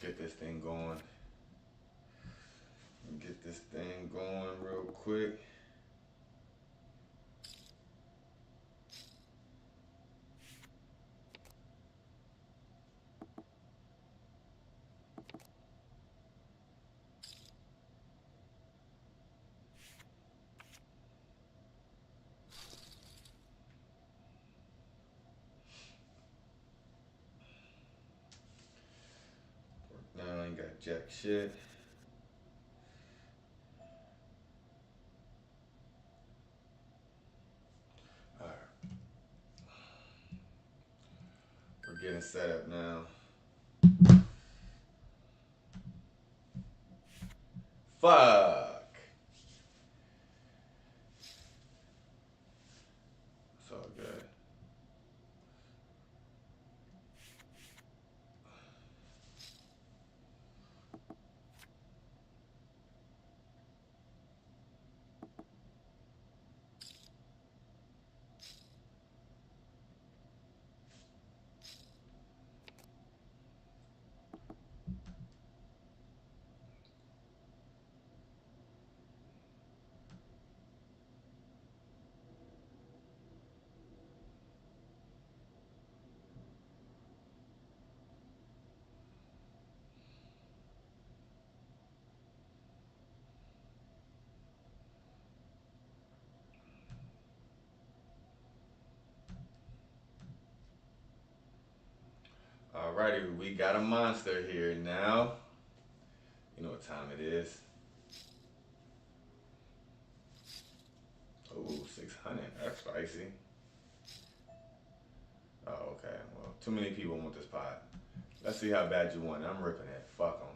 get this thing going. Get this thing going real quick. Now I ain't got jack shit. Alright. We're getting set up now. Fuck. It's all good. Alrighty, we got a monster here now. You know what time it is. Ooh, 600. That's spicy. Oh, okay. Well, too many people want this pot. Let's see how bad you want it. I'm ripping it. Fuck them.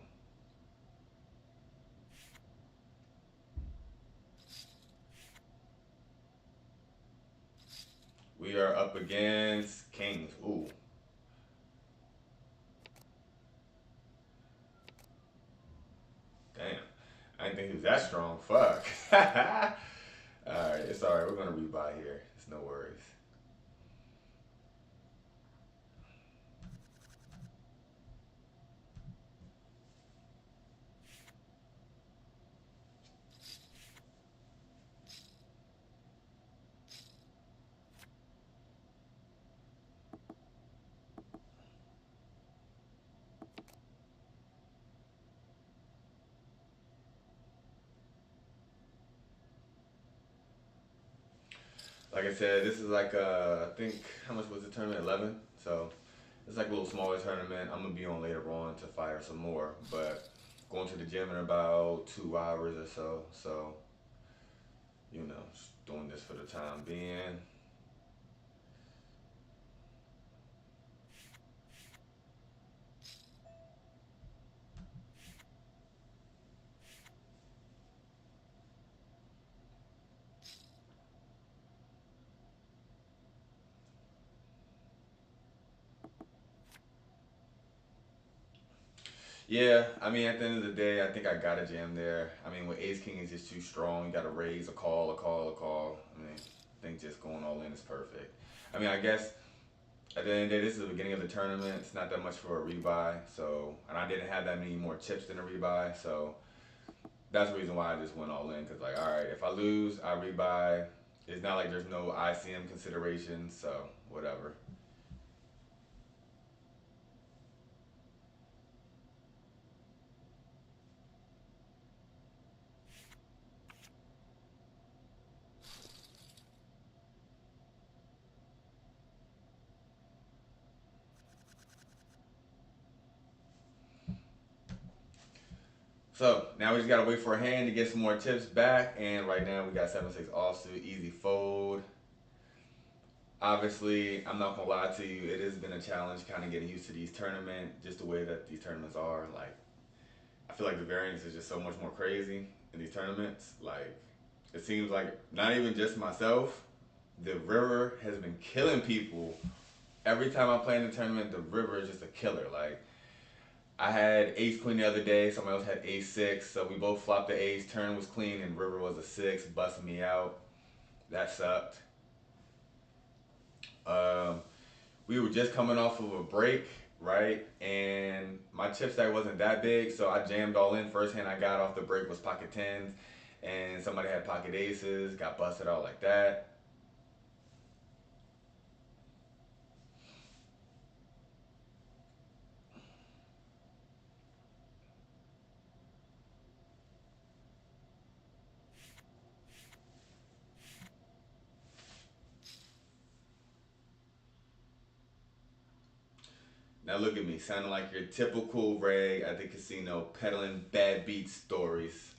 We are up against Kings. Ooh. Damn. I didn't think he was that strong. Fuck. Alright, it's alright. We're going to rebuy here. It's no worries. Like I said, this is like, I think, how much was the tournament? 11? So, it's like a little smaller tournament. I'm going to be on later on to fire some more. But going to the gym in about 2 hours or so. So, you know, just doing this for the time being. Yeah, I mean, at the end of the day, I think I got a jam there. I mean, with Ace King is just too strong. You got to raise a call, a call, a call. I mean, I think just going all in is perfect. I mean, I guess at the end of the day, this is the beginning of the tournament. It's not that much for a rebuy. So, and I didn't have that many more chips than a rebuy. So, that's the reason why I just went all in. Because, like, all right, if I lose, I rebuy. It's not like there's no ICM considerations. So, whatever. So now we just gotta wait for a hand to get some more chips back, and right now we got 7-6 offsuit, easy fold. Obviously, I'm not gonna lie to you, it has been a challenge kind of getting used to these tournaments, just the way that these tournaments are. Like, I feel like the variance is just so much more crazy in these tournaments. Like, it seems like not even just myself, the river has been killing people. Every time I play in the tournament, the river is just a killer. Like, I had ace queen the other day. Someone else had ace six, so we both flopped the ace. Turn was clean, and river was a six, busting me out. That sucked. Um, we were just coming off of a break. right? And my chip stack wasn't that big, so I jammed all in. First hand I got off the break was pocket tens, and somebody had pocket aces, got busted out like that. Now look at me, sounding like your typical Ray at the casino, peddling bad beat stories.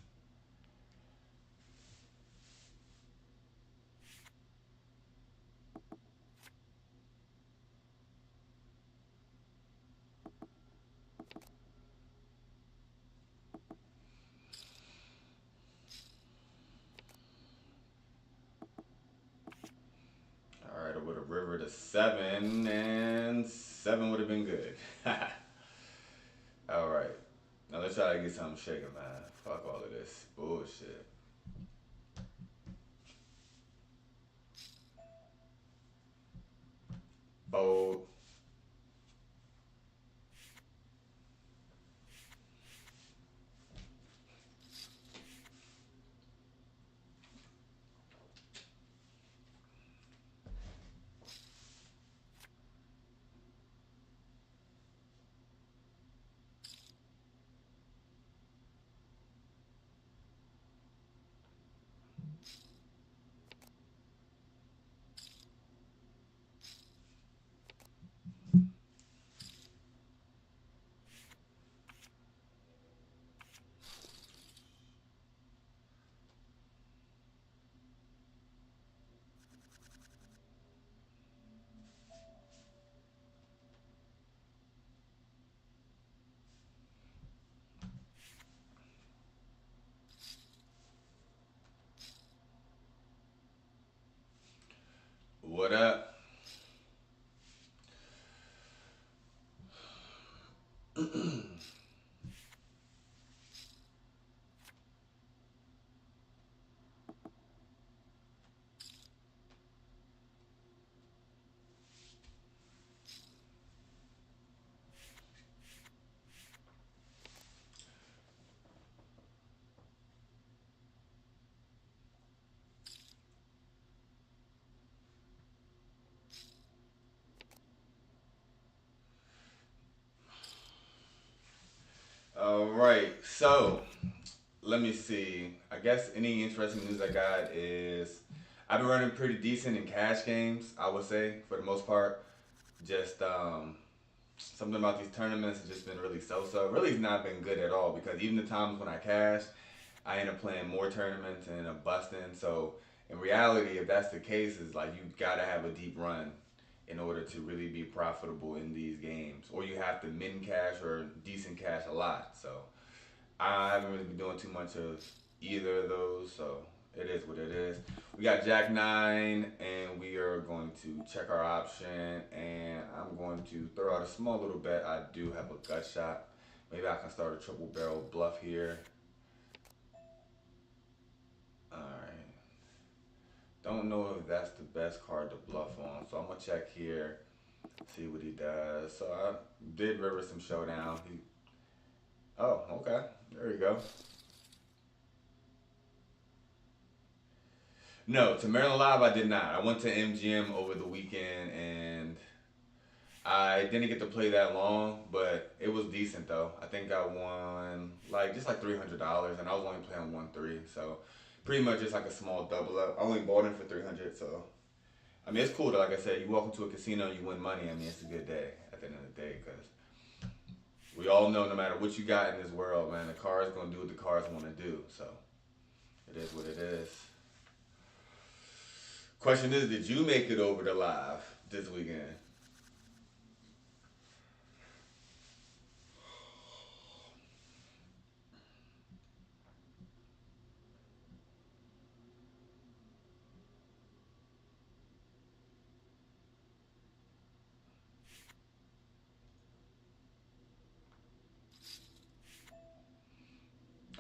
All right, I would have river to seven, and seven would have been good. All right, now let's try to get something shaking, man. Fuck all of this bullshit. Fold. What up? All right, so let me see. I guess any interesting news I got is I've been running pretty decent in cash games. I would say for the most part. Just something about these tournaments has just been really so-so. Really, it's not been good at all because even the times when I cash, I end up playing more tournaments and end up busting. So in reality, if that's the case, is like you gotta have a deep run in order to really be profitable in these games, or you have to min cash or decent cash a lot. So I haven't really been doing too much of either of those. So it is what it is. We got Jack 9, and we are going to check our option, and I'm going to throw out a small little bet. I do have a gut shot. Maybe I can start a triple barrel bluff here. Alright. Don't know if that's the best card to bluff on, so I'm going to check here, see what he does. So I did river some showdown. Oh, okay. There you go. No, to Maryland Live, I did not. I went to MGM over the weekend, and I didn't get to play that long, but it was decent though. I think I won like just like $300, and I was only playing 1-3, so pretty much just like a small double up. I only bought in for 300, so I mean it's cool. Like I said, you walk into a casino, you win money. I mean it's a good day at the end of the day because we all know no matter what you got in this world, man, the car is gonna do what the cars want to do. So it is what it is. Question is, did you make it over to live this weekend?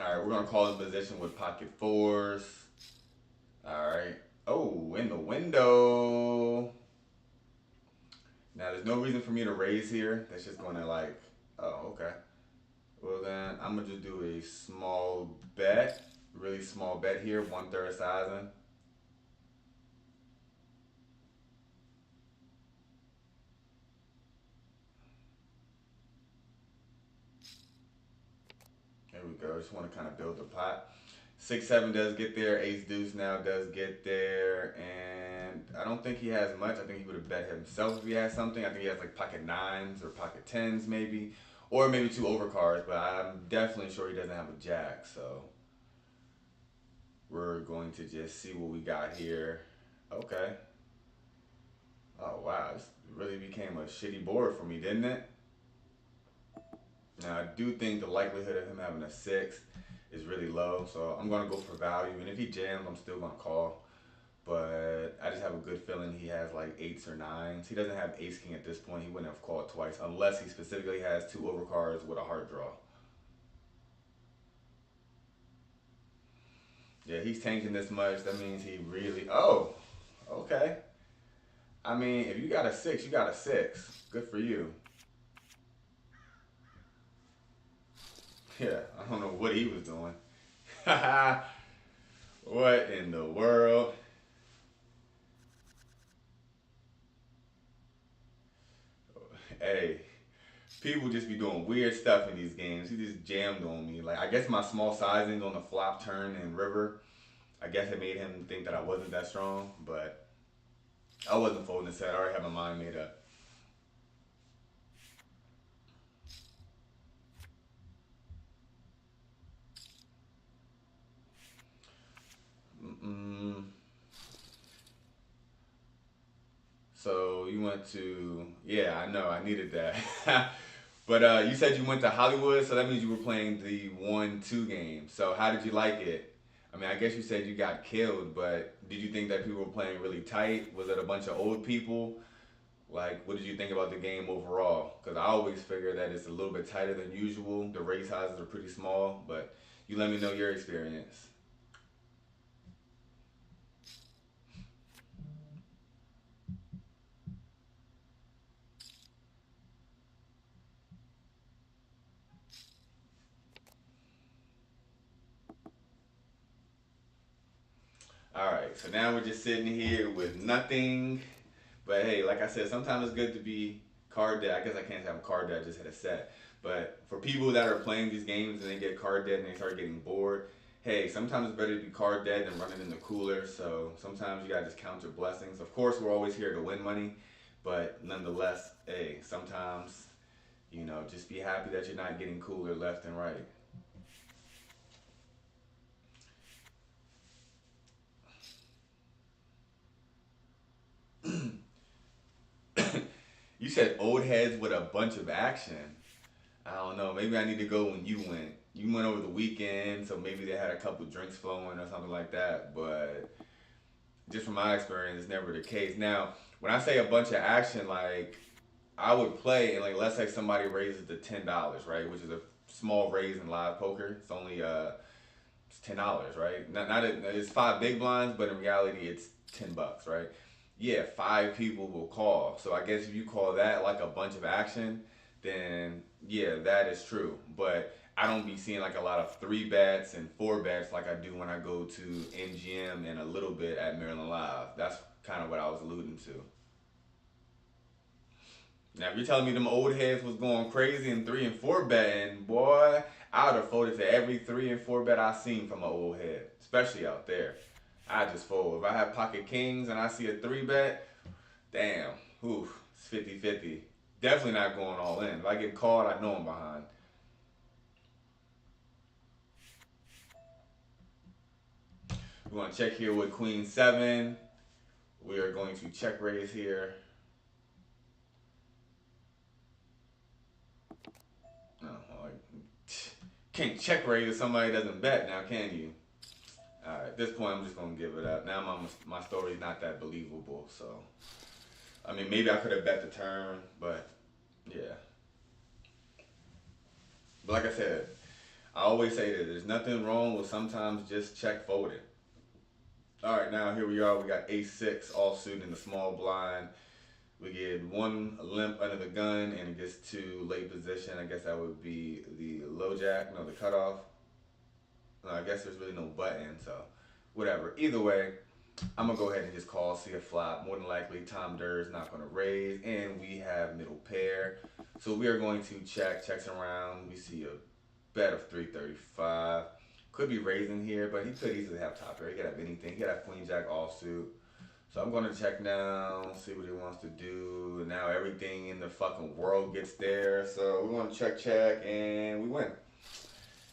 All right, we're gonna call in position with pocket fours. All right. Oh, in the window. Now there's no reason for me to raise here. That's just gonna like, oh, okay. Well then, I'm gonna just do a small bet, really small bet here, 1/3 sizing. There we go. Just want to kind of build the pot. 6-7 does get there. Ace deuce now does get there, and I don't think he has much. I think he would have bet himself if he had something. I think he has like pocket nines or pocket tens maybe, or maybe two overcards. But I'm definitely sure he doesn't have a jack. So we're going to just see what we got here. Okay. Oh wow, this really became a shitty board for me, didn't it? Now I do think the likelihood of him having a six is really low, so I'm gonna go for value. And if he jams, I'm still gonna call. But I just have a good feeling he has like eights or nines. He doesn't have ace king at this point. He wouldn't have called twice unless he specifically has two overcards with a heart draw. Yeah, he's tanking this much. That means he really. Oh, okay. I mean, if you got a six, you got a six. Good for you. Yeah, I don't know what he was doing. What in the world? Hey, people just be doing weird stuff in these games. He just jammed on me. Like, I guess my small sizings on the flop turn and river, I guess it made him think that I wasn't that strong, but I wasn't folding the set. I already had my mind made up. Mm-mm. So you went to, yeah, I know, I needed that. But you said you went to Hollywood, so that means you were playing the 1-2 game. So how did you like it? I mean, I guess you said you got killed, but did you think that people were playing really tight? Was it a bunch of old people? Like, what did you think about the game overall? Because I always figure that it's a little bit tighter than usual. The race sizes are pretty small, but you let me know your experience. All right, so now we're just sitting here with nothing. But hey, like I said, sometimes it's good to be card dead. I guess I can't say I'm card dead, I just hit a set. But for people that are playing these games and they get card dead and they start getting bored, hey, sometimes it's better to be card dead than running in the cooler. So sometimes you gotta just count your blessings. Of course, we're always here to win money, but nonetheless, hey, sometimes, just be happy that you're not getting cooler left and right. You said old heads with a bunch of action. I don't know. Maybe I need to go when you went. You went over the weekend, so maybe they had a couple drinks flowing or something like that. But just from my experience, it's never the case. Now, when I say a bunch of action, like I would play and like let's say somebody raises to $10, right, which is a small raise in live poker. It's only it's $10, right? Not it's five big blinds, but in reality, it's $10, right? Yeah, five people will call. So I guess if you call that like a bunch of action, then yeah, that is true. But I don't be seeing like a lot of three bets and four bets like I do when I go to MGM and a little bit at Maryland Live. That's kind of what I was alluding to. Now, if you're telling me them old heads was going crazy in three and four betting, boy, I would have folded to every three and four bet I seen from an old head, especially out there. I just fold. If I have pocket kings and I see a three bet, damn, oof, it's 50-50. Definitely not going all in. If I get called, I know I'm behind. We want to check here with Queen 7. We are going to check raise here. No, like, can't check raise if somebody doesn't bet now, can you? All right, at this point, I'm just gonna give it up. Now my story's not that believable. So, I mean, maybe I could have bet the turn, but yeah. But like I said, I always say that there's nothing wrong with sometimes just check folding. All right, now here we are. We got ace six all suited in the small blind. We get one limp under the gun and it gets to late position. I guess that would be the low jack, no, the cutoff. No, I guess there's really no button, so whatever. Either way, I'm gonna go ahead and just call, see a flop. More than likely, Tom Durr's not gonna raise, and we have middle pair. So we are going to check, checks around. We see a bet of 335. Could be raising here, but he could easily have top pair. He could have anything. He could have queen jack offsuit. So I'm gonna check now, see what he wants to do. Now everything in the fucking world gets there. So we're gonna check, check, and we win.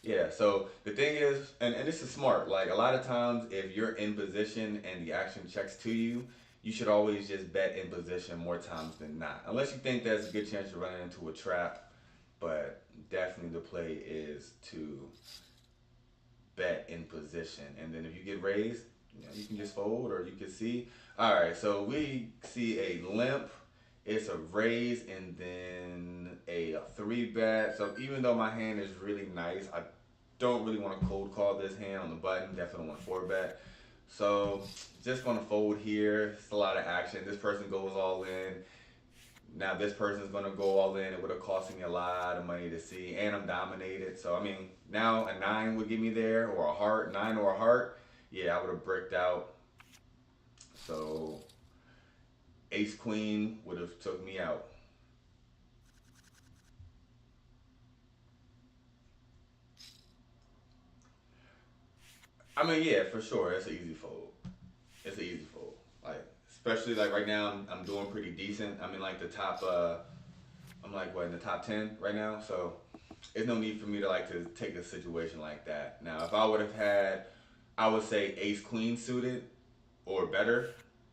Yeah, so the thing is, and this is smart, like a lot of times if you're in position and the action checks to you, you should always just bet in position more times than not. Unless you think there's a good chance you're running into a trap, but definitely the play is to bet in position. And then if you get raised, you can just fold or you can see. All right, so we see a limp, it's a raise, and then a three bet. So even though my hand is really nice, I don't really want to cold call this hand on the button. Definitely want four bet. So just gonna fold here. It's a lot of action. This person goes all in. Now this person's gonna go all in. It would have cost me a lot of money to see, and I'm dominated. So I mean, now a nine would get me there, or a heart, nine or a heart. Yeah, I would have bricked out. So ace queen would have took me out. I mean, yeah, for sure, it's an easy fold. It's an easy fold. Like, especially like right now, I'm doing pretty decent. I'm in like the top. I'm like what in the top 10 right now. So there's no need for me to like to take a situation like that. Now, if I would have had, I would say ace queen suited or better.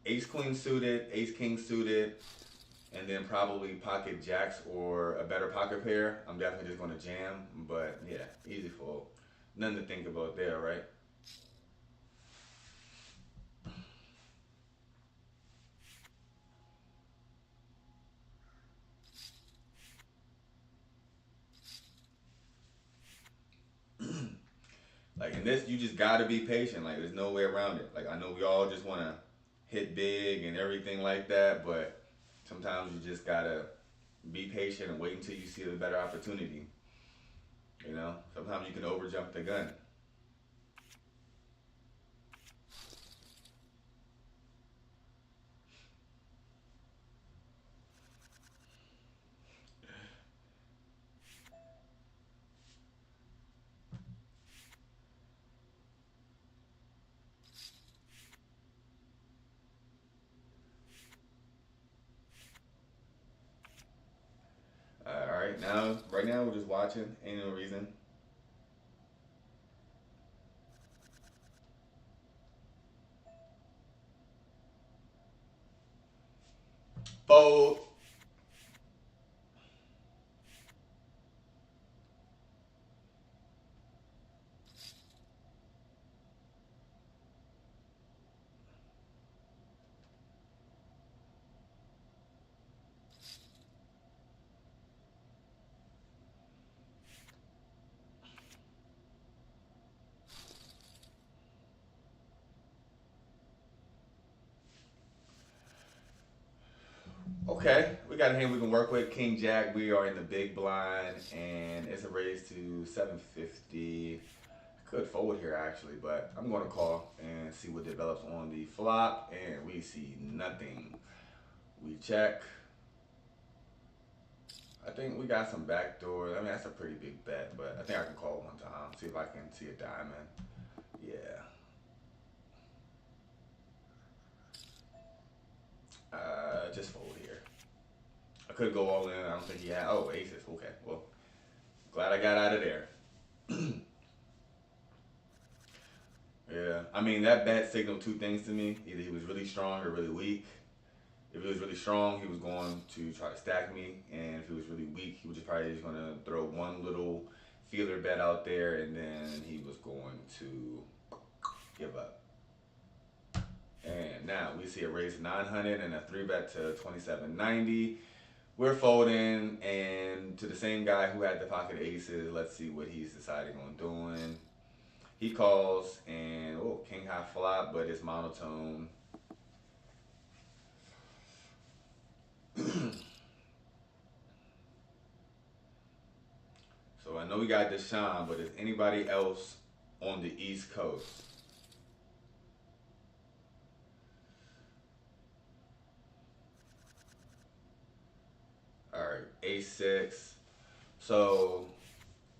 Ace queen suited, ace king suited, and then probably pocket jacks or a better pocket pair. I'm definitely just gonna jam. But yeah, easy fold. Nothing to think about there, right? Like in this, you just gotta be patient. Like there's no way around it. Like I know we all just wanna hit big and everything like that, but sometimes you just gotta be patient and wait until you see the better opportunity. You know, sometimes you can overjump the gun. All right, now right now we're just watching. Ain't no reason. Fold. Okay, we got a hand we can work with. King Jack. We are in the big blind, and it's a raise to 750. Could fold here actually, but I'm going to call and see what develops on the flop, and we see nothing. We check. I think we got some backdoor. I mean, that's a pretty big bet, but I think I can call one time. See if I can see a diamond. Yeah. Just fold here. I could go all in. I don't think he had. Oh, aces. Okay. Well, glad I got out of there. Yeah. I mean, that bet signaled two things to me. Either he was really strong or really weak. If he was really strong, he was going to try to stack me, and if he was really weak, he was just probably just going to throw one little feeler bet out there, and then he was going to give up. And now we see a raise to 900 and a three bet to 2790. We're folding, and to the same guy who had the pocket aces, let's see what he's deciding on doing. He calls, and oh, king high flop, but it's monotone. know we got Deshaun, but is anybody else on the East Coast? All right, A6. So,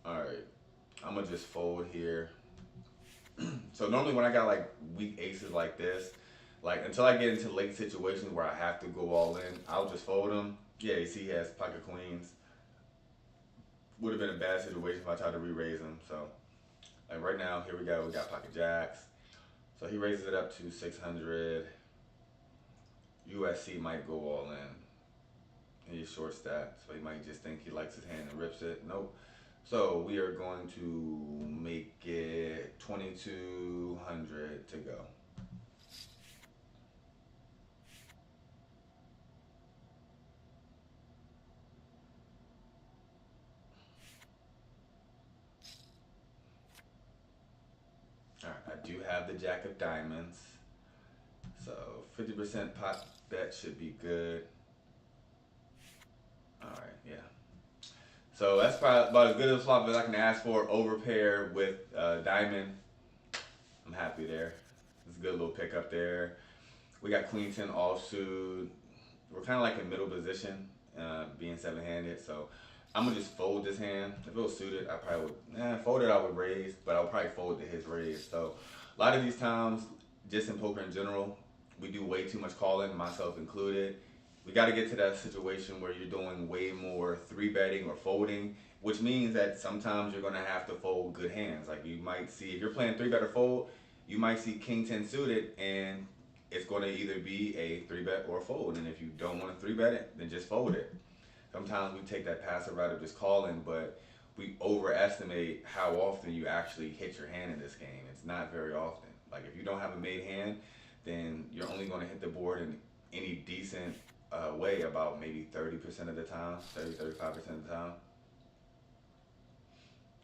all right, I'm gonna just fold here. So normally when I got like weak aces like this, like until I get into late situations where I have to go all in, I'll just fold them. Yeah, you see he has pocket queens. Would have been a bad situation if I tried to re-raise him. So like right now, here we go. We got pocket jacks. So he raises it up to 600. USC might go all in. He's short stat, so he might just think he likes his hand and rips it. Nope. So we are going to make it 2,200 to go. All right, I do have the Jack of Diamonds, so 50% pot bet should be good. All right, yeah. So that's probably about as good a flop as I can ask for. Overpair with Diamond. I'm happy there. It's a good little pickup there. We got Queen 10 offsuit. We're kind of like in middle position, being seven-handed. So I'm gonna just fold this hand. If it was suited, I probably would. Fold it, I would raise, but I'll probably fold to his raise. So a lot of these times, just in poker in general, we do way too much calling, myself included. We got to get to that situation where you're doing way more three betting or folding, which means that sometimes you're gonna have to fold good hands. Like you might see if you're playing three bet or fold, you might see King 10 suited and it's going to either be a three bet or a fold. And if you don't want to three bet it, then just fold it. Sometimes we take that passive route of just calling, but we overestimate how often you actually hit your hand in this game. It's not very often. Like if you don't have a made hand, then you're only going to hit the board in any decent way about maybe 30% of the time, 35% of the time.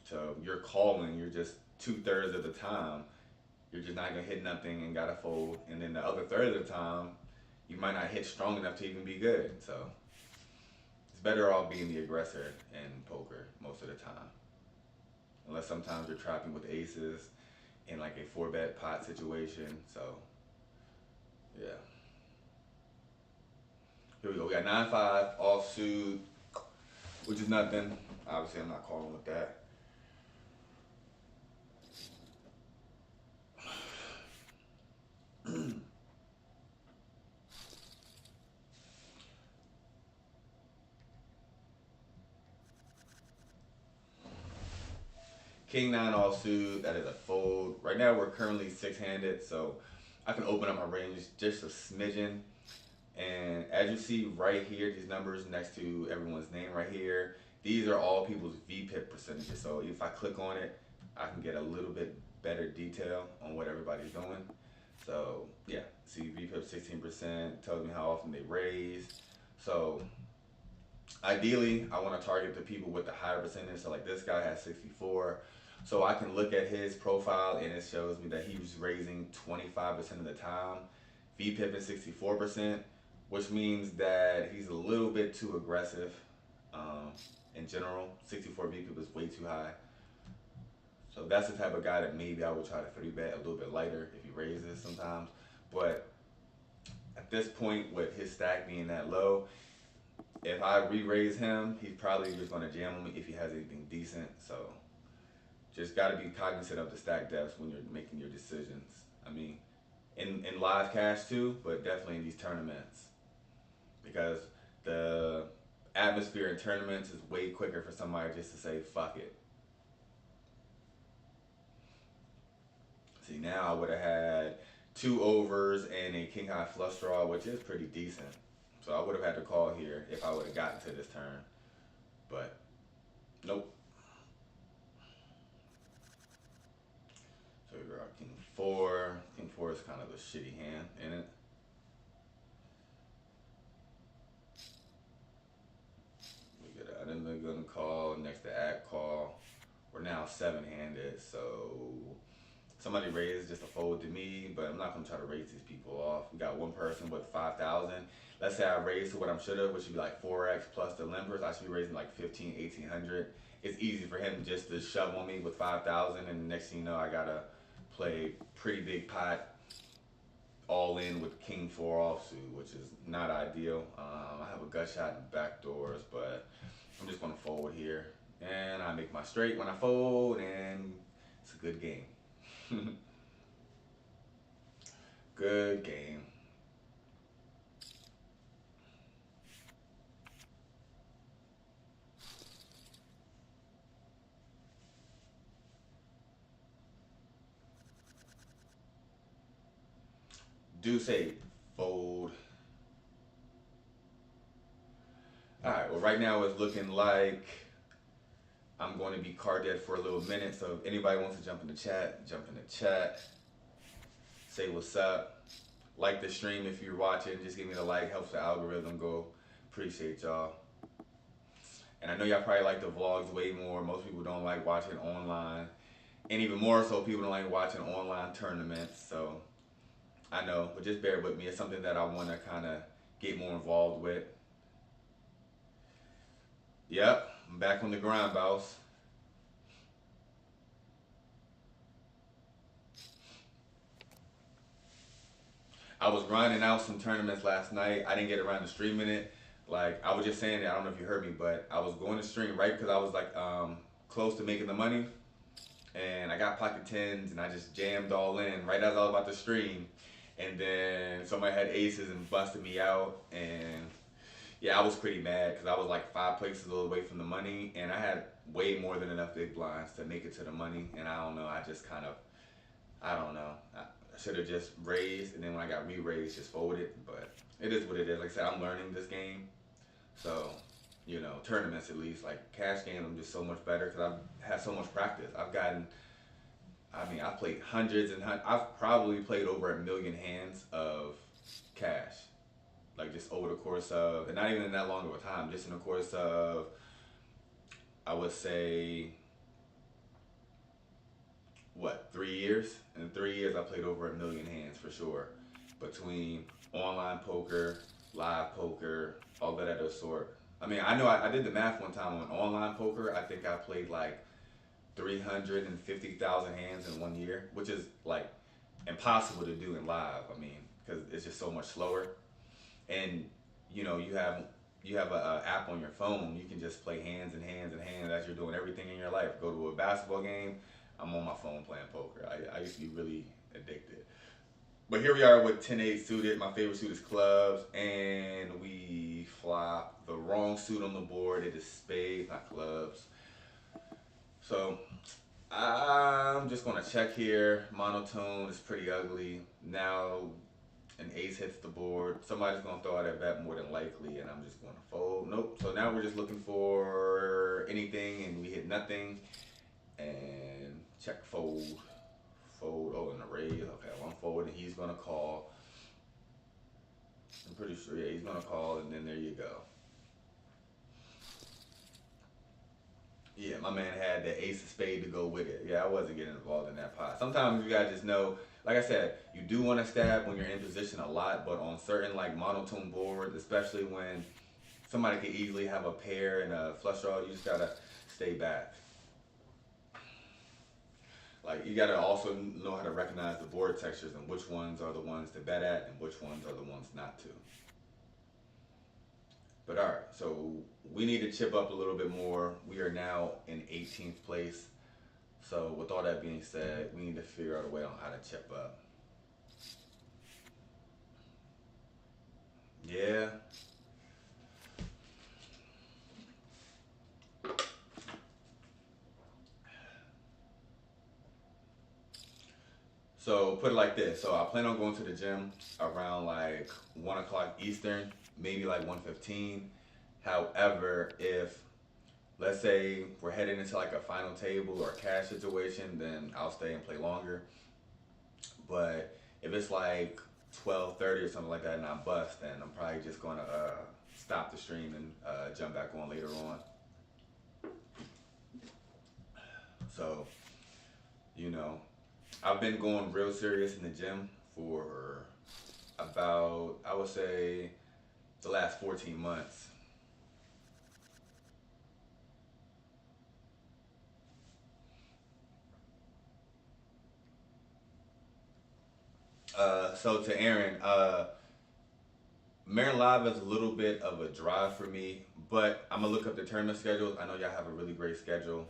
So you're calling, you're just 2/3 of the time you're just not gonna hit nothing and gotta fold. And then the other third of the time, you might not hit strong enough to even be good. So it's better off being the aggressor in poker most of the time. Unless sometimes you're trapping with aces in like a four bet pot situation. So yeah. Here we go. We got 9-5 offsuit, which is nothing. Obviously, I'm not calling with that. King 9 offsuit, that is a fold. Right now we're currently six-handed, so I can open up my range just a smidgen. And as you see right here, these numbers next to everyone's name right here, these are all people's VPIP percentages. So if I click on it, I can get a little bit better detail on what everybody's doing. So yeah, see VPIP 16%, tells me how often they raise. So ideally, I want to target the people with the higher percentage. So like this guy has 64. So I can look at his profile and it shows me that he was raising 25% of the time. VPIP is 64%, which means that he's a little bit too aggressive in general. 64 VPIP is way too high. So that's the type of guy that maybe I would try to 3-bet a little bit lighter if he raises sometimes. But at this point, with his stack being that low, if I re-raise him, he's probably just going to jam me if he has anything decent. So just got to be cognizant of the stack depths when you're making your decisions. I mean, in live cash too, but definitely in these tournaments. Because the atmosphere in tournaments is way quicker for somebody just to say, fuck it. See, now I would have had 2 overs and a king high flush draw, which is pretty decent. So I would have had to call here if I would have gotten to this turn. But nope. So we got king 4. King 4 is kind of a shitty hand, isn't it? We get out in the gun call next to act call. We're now 7-handed, so somebody raised just a fold to me, but I'm not gonna try to raise these people off. We got one person with 5,000. Let's say I raised to what I'm should have, which should be like 4x plus the limpers. I should be raising like 15, 1,800. it's easy for him just to shove on me with 5,000, and the next thing you know, I gotta play pretty big pot all in with king four offsuit, which is not ideal. I have a gut shot in back doors, but I'm just gonna fold here, and I make my straight when I fold, and it's a good game. Good game. Deuce eight, fold. All right. Well, right now it's looking like I'm going to be card dead for a little minute. So if anybody wants to jump in the chat, jump in the chat. Say what's up. Like the stream if you're watching. Just give me the like. Helps the algorithm go. Appreciate y'all. And I know y'all probably like the vlogs way more. Most people don't like watching online. And even more so, people don't like watching online tournaments. So I know, but just bear with me. It's something that I want to kind of get more involved with. Yep, I'm back on the grind, boss. I was grinding out some tournaments last night. I didn't get around to streaming it. Like, I was just saying that, I don't know if you heard me, but I was going to stream right because I was like close to making the money. And I got pocket tens and I just jammed all in right as I was about to stream. And then somebody had aces and busted me out. And yeah, I was pretty mad because I was like 5 places away from the money. And I had way more than enough big blinds to make it to the money. And I don't know, I just kind of, I don't know. I should have just raised, and then when I got re-raised, just folded. But it is what it is. Like I said, I'm learning this game. So, you know, tournaments at least. Like cash games, I'm just so much better because I've had so much practice. I've played hundreds and hundreds. I've probably played over 1,000,000 hands of cash. Like just over the course of, and not even in that long of a time, just in the course of, I would say, 3 years? In 3 years, I played over 1,000,000 hands for sure. Between online poker, live poker, all that other sort. I mean, I know I did the math one time on online poker. I think I played like 350,000 hands in 1 year, which is like impossible to do in live. I mean, because it's just so much slower. And you know, you have a app on your phone. You can just play hands and hands and hands as you're doing everything in your life. Go to a basketball game. I'm on my phone playing poker. I used to be really addicted. But here we are with 10-8 suited. My favorite suit is clubs. And we flop the wrong suit on the board. It is spades, not clubs. So I'm just going to check here. Monotone is pretty ugly. Now an ace hits the board. Somebody's going to throw out a bet more than likely. And I'm just going to fold. Nope. So now we're just looking for anything. And we hit nothing. And check fold. Fold. Oh, and a raise. Okay, well, I'm forward and he's gonna call. I'm pretty sure, yeah, he's gonna call, and then there you go. Yeah, my man had the ace of spade to go with it. Yeah, I wasn't getting involved in that pot. Sometimes you gotta just know, like I said, you do want to stab when you're in position a lot, but on certain like monotone boards, especially when somebody could easily have a pair and a flush draw, you just gotta stay back. Like, you gotta also know how to recognize the board textures and which ones are the ones to bet at and which ones are the ones not to. But alright, so we need to chip up a little bit more. We are now in 18th place. So with all that being said, we need to figure out a way on how to chip up. Yeah. So put it like this. So I plan on going to the gym around like 1 o'clock Eastern, maybe like 1:15. However, if let's say we're heading into like a final table or a cash situation, then I'll stay and play longer. But if it's like 12:30 or something like that and I bust, then I'm probably just gonna stop the stream and jump back on later on. So, you know, I've been going real serious in the gym for about, I would say, the last 14 months. So to Aaron, Maryland Live is a little bit of a drive for me, but I'm gonna look up the tournament schedules. I know y'all have a really great schedule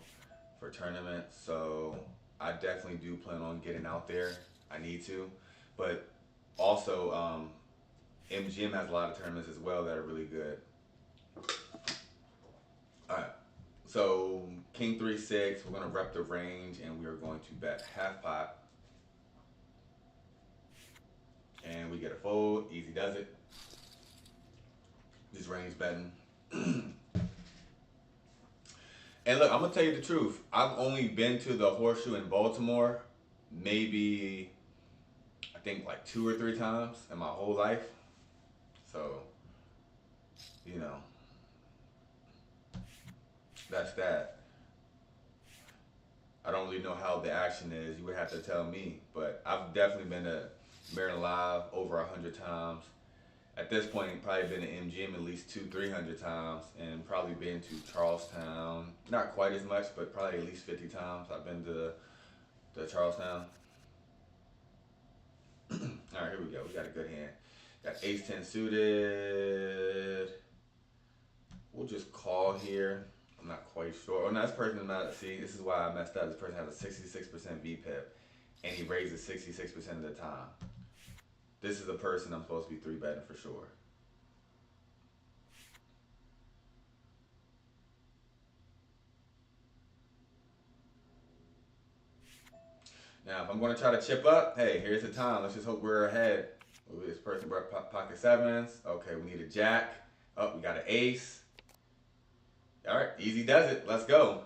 for tournaments, so I definitely do plan on getting out there. I need to, but also MGM has a lot of tournaments as well that are really good. All right, so King 3-6. We're gonna rep the range, and we are going to bet half pot, and we get a fold. Easy does it. Just range betting. And look, I'm gonna tell you the truth. I've only been to the Horseshoe in Baltimore, maybe I think like 2 or 3 times in my whole life. So, you know, that's that. I don't really know how the action is. You would have to tell me. But I've definitely been to Maryland Live over 100 times. At this point, probably been to MGM at least 200-300 times, and probably been to Charlestown. Not quite as much, but probably at least 50 times. I've been to Charlestown. All right, here we go. We got a good hand. Got ace 10 suited. We'll just call here. I'm not quite sure. Oh, no, this person is not. See, this is why I messed up. This person has a 66% VPIP, and he raises 66% of the time. This is the person I'm supposed to be 3-betting for sure. Now, if I'm going to try to chip up, hey, here's the time. Let's just hope we're ahead. Ooh, this person brought pocket sevens. Okay, we need a jack. Oh, we got an ace. All right, easy does it. Let's go.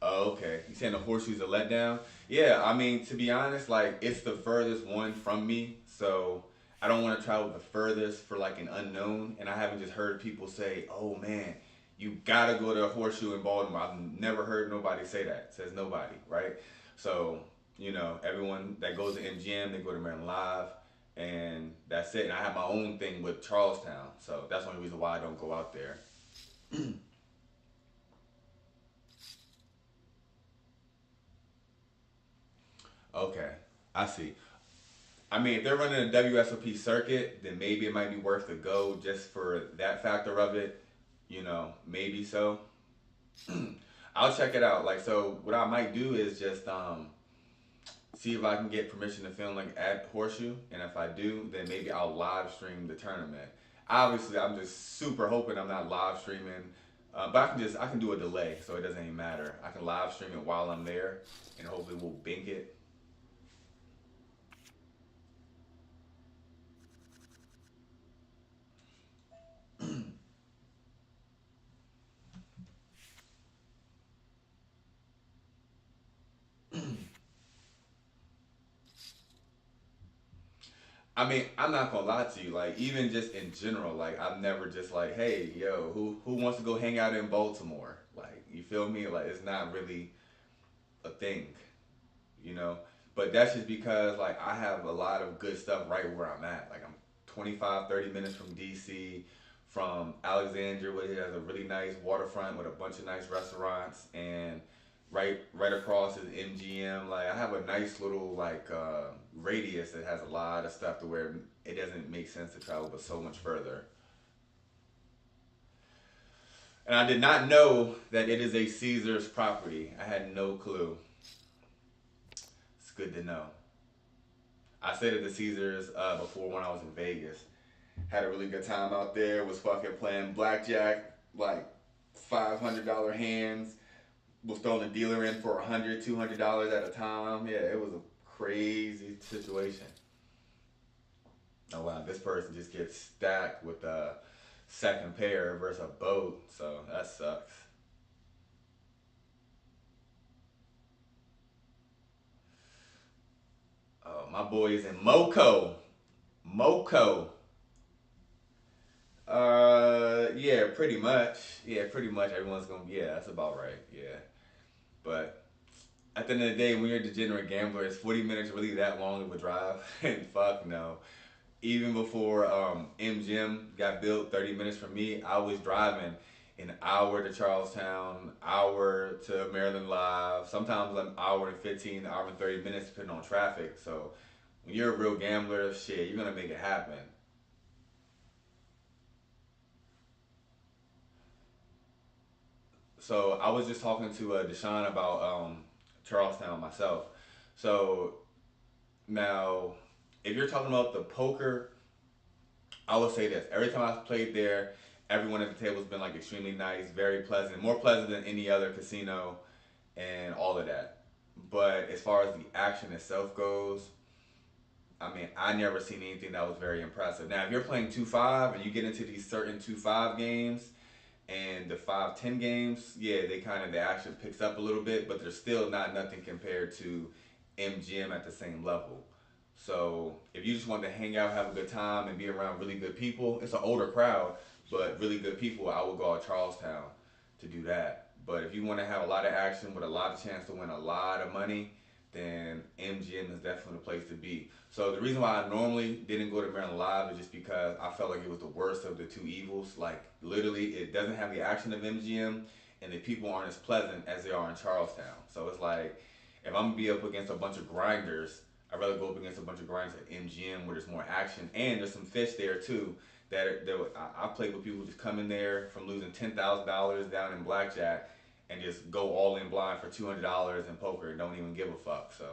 Okay, you saying the horseshoe's a letdown? Yeah, I mean, to be honest, like it's the furthest one from me, so I don't want to travel the furthest for like an unknown. And I haven't just heard people say, "Oh man, you gotta go to a horseshoe in Baltimore." I've never heard nobody say that. Says nobody, right? So everyone that goes to MGM, they go to Maryland Live, and that's it. And I have my own thing with Charlestown, so that's the only reason why I don't go out there. Okay, I see. I mean, if they're running a WSOP circuit, then maybe it might be worth the go just for that factor of it. Maybe so. I'll check it out. Like, so what I might do is just see if I can get permission to film like at Horseshoe, and if I do, then maybe I'll live stream the tournament. Obviously, I'm just super hoping I'm not live streaming, but I can do a delay, so it doesn't even matter. I can live stream it while I'm there, and hopefully we'll bink it. I mean, I'm not gonna lie to you. Like, even just in general, like I've never just like, hey, yo, who wants to go hang out in Baltimore? Like, you feel me? Like, it's not really a thing, you know. But that's just because like I have a lot of good stuff right where I'm at. Like, I'm 25, 30 minutes from DC, from Alexandria, where it has a really nice waterfront with a bunch of nice restaurants, and right across is MGM. Like, I have a nice little like radius that has a lot of stuff to where it doesn't make sense to travel but so much further. And I did not know that it is a Caesar's property. I had no clue. It's good to know. I stayed at the Caesars before when I was in Vegas. Had a really good time out there. Was fucking playing blackjack, like $500 hands. Was throwing the dealer in for $100, $200 at a time. Yeah, it was a crazy situation. Oh wow, this person just gets stacked with a second pair versus a boat, so that sucks. Oh, my boy is in Moco. Moco. Yeah, pretty much. Yeah, pretty much. Everyone's gonna. Yeah, that's about right. Yeah, but at the end of the day, when you're a degenerate gambler, is 40 minutes really that long of a drive? And fuck no. even before MGM got built 30 minutes from me, I was driving an hour to Charlestown, hour to Maryland Live, sometimes an hour and 15, hour and 30 minutes depending on traffic. So when you're a real gambler, shit, you're gonna make it happen. So I was just talking to Deshaun about Charlestown myself. So now, if you're talking about the poker, I would say this: every time I've played there, everyone at the table has been like extremely nice, very pleasant, more pleasant than any other casino, and all of that. But as far as the action itself goes, I mean, I never seen anything that was very impressive. Now, if you're playing 2-5 and you get into these certain 2-5 games and the 5-10 games, yeah, they kind of the action picks up a little bit, but there's still not nothing compared to MGM at the same level. So if you just want to hang out, have a good time, and be around really good people, it's an older crowd, but really good people. I would go to Charlestown to do that. But if you want to have a lot of action with a lot of chance to win a lot of money, then MGM is definitely the place to be. So the reason why I normally didn't go to Maryland Live is just because I felt like it was the worst of the two evils. Like literally, it doesn't have the action of MGM, and the people aren't as pleasant as they are in Charlestown. So it's like if I'm gonna be up against a bunch of grinders, I'd rather go up against a bunch of grinders at MGM where there's more action and there's some fish there too. I played with people who just come in there from losing $10,000 down in blackjack and just go all in blind for $200 in poker and don't even give a fuck. So,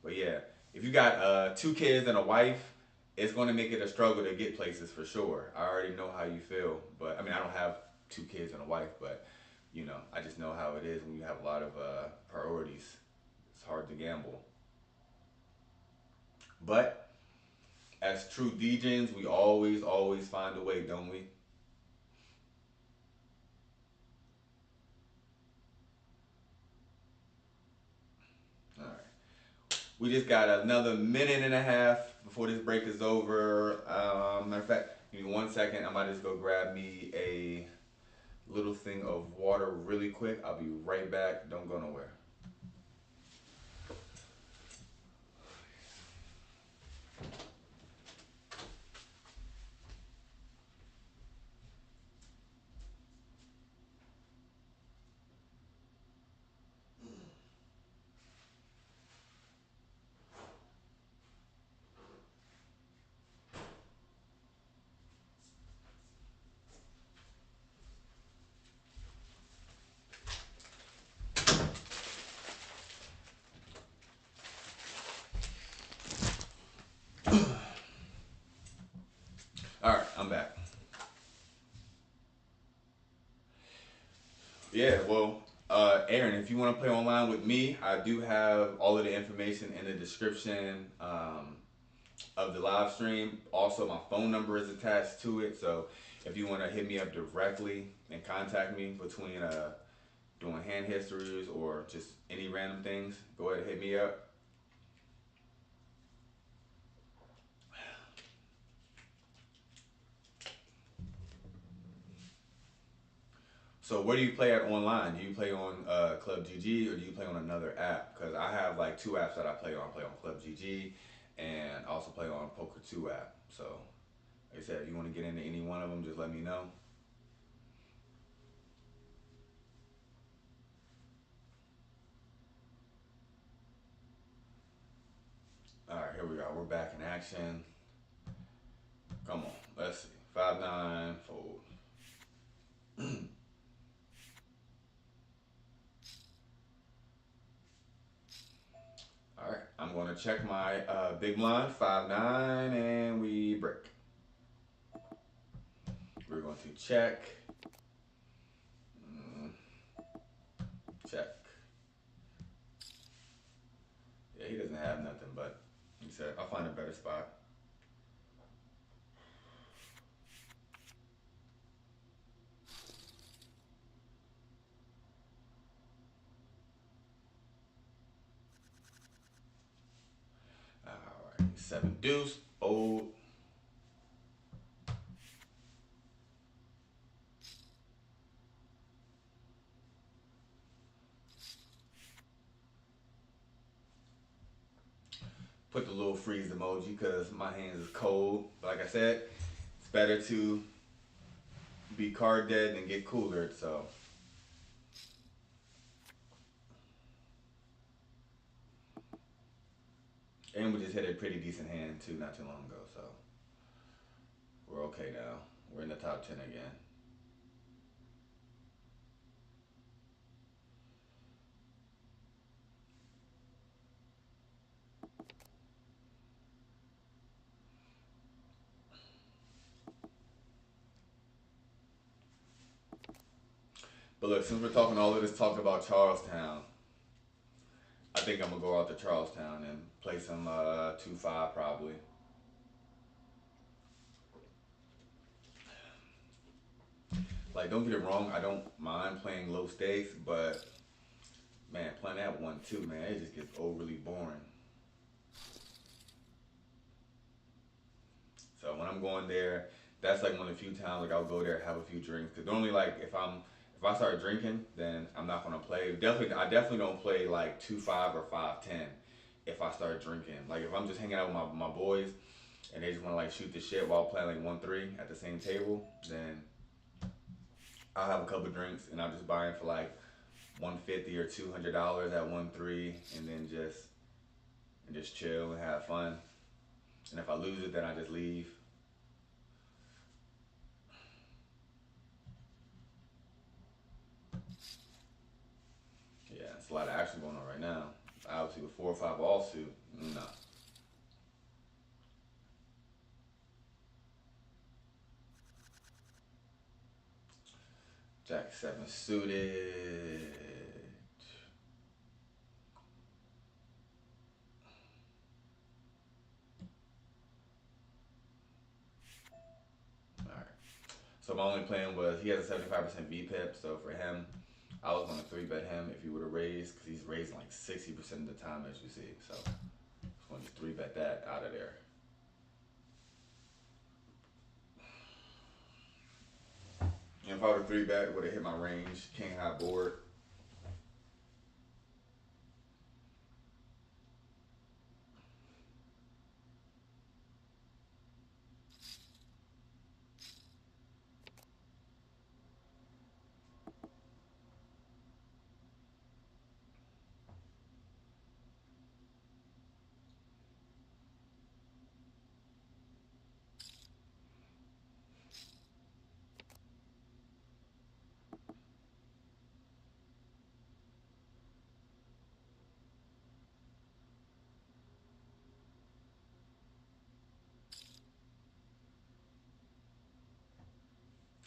but yeah, if you got two kids and a wife, it's going to make it a struggle to get places for sure. I already know how you feel, but I mean, I don't have two kids and a wife, but you know, I just know how it is when you have a lot of priorities. It's hard to gamble, but as true DJs, we always find a way, don't we? All right. We just got another minute and a half before this break is over. Matter of fact, give me 1 second. I might just go grab me a little thing of water really quick. I'll be right back. Don't go nowhere. All right, I'm back. Yeah, well, Aaron, if you want to play online with me, I do have all of the information in the description of the live stream. Also, my phone number is attached to it. So if you want to hit me up directly and contact me between doing hand histories or just any random things, go ahead and hit me up. So where do you play at online? Do you play on ClubGG or do you play on another app? Because I have like two apps that I play on. I play on ClubGG and I also play on Poker 2 app. So like I said, if you want to get into any one of them, just let me know. All right, here we go. We're back in action. Come on, let's see. 5-9 fold. All right, I'm going to check my big blind 5-9 and we break. We're going to check. Mm, check. Yeah, he doesn't have nothing, but he said, I'll find a better spot. All right, 7 deuce. Oh, put the little freeze emoji because my hands is cold. But like I said, it's better to be card dead than get cooler. So, and we just hit a pretty decent hand too, not too long ago. So we're okay now. We're in the top 10 again. But look, since we're talking all of this talk about Charlestown, I think I'm gonna go out to Charlestown and play some 2-5 probably. Like, don't get it wrong, I don't mind playing low stakes, but man, playing that 1-2, man, it just gets overly boring. So when I'm going there, that's like one of the few times like I'll go there have a few drinks. Cause normally like if I start drinking, then I'm not gonna play. I definitely don't play like 2-5 or 5-10 if I start drinking. Like if I'm just hanging out with my boys and they just want to like shoot the shit while playing like 1-3 at the same table, then I'll have a couple drinks and I'll just buy in for like 150 or $200 at 1-3 and then just chill and have fun. And if I lose it, then I just leave. Yeah, it's a lot of action going on right now. Obviously, with 4 or 5 offsuit, no. Jack 7 suited. All right. So my only plan was he has a 75% VPIP. So for him, I was going to 3-bet him if he would have raised because he's raising like 60% of the time as you see. So I was going to just 3-bet that out of there. And if I would have 3-bet, would have hit my range, king high board.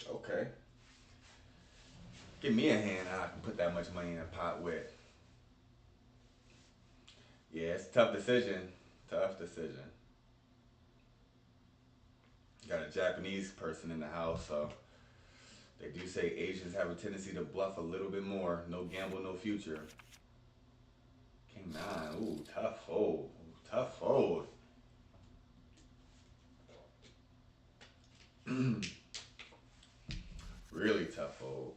Okay. Give me a hand I can put that much money in a pot with. Yeah, it's a tough decision. Tough decision. Got a Japanese person in the house, so they do say Asians have a tendency to bluff a little bit more. No gamble, no future. King 9. Ooh, tough fold. Tough fold. Really tough fold.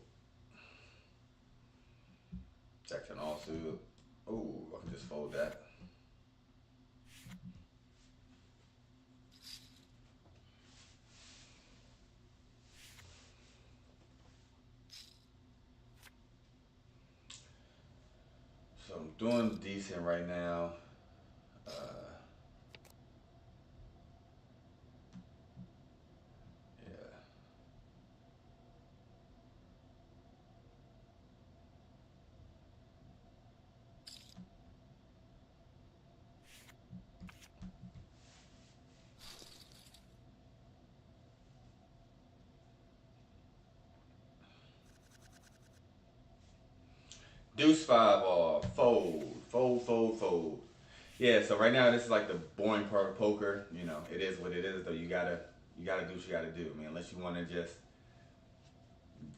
Jack 10 offsuit. Ooh, I can just fold that. So I'm doing decent right now. Uh, yeah. Deuce 5 off. Fold. Fold, fold, fold. Yeah, so right now this is like the boring part of poker. You know, it is what it is though. You gotta do what you gotta do. I mean, unless you wanna just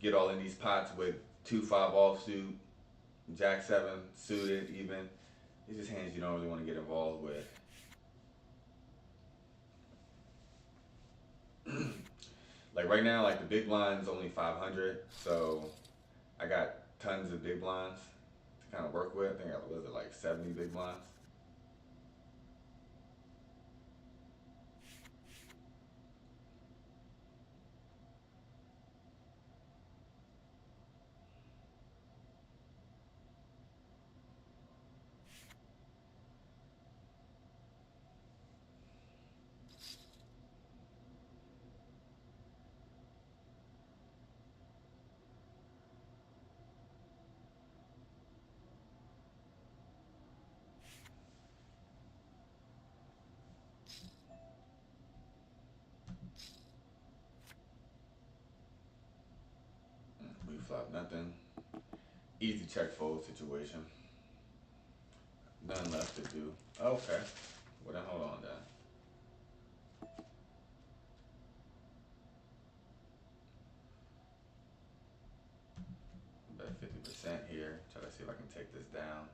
get all in these pots with 2-5 offsuit, Jack 7 suited even. It's just hands you don't really want to get involved with. Like right now, like the big blind's only 500, so I got tons of big blinds to kind of work with. I think I was it like 70 big blinds. pre-flop, nothing. Easy check fold situation. Nothing left to do. Okay. Well then hold on then. Bet 50% here. Try to see if I can take this down.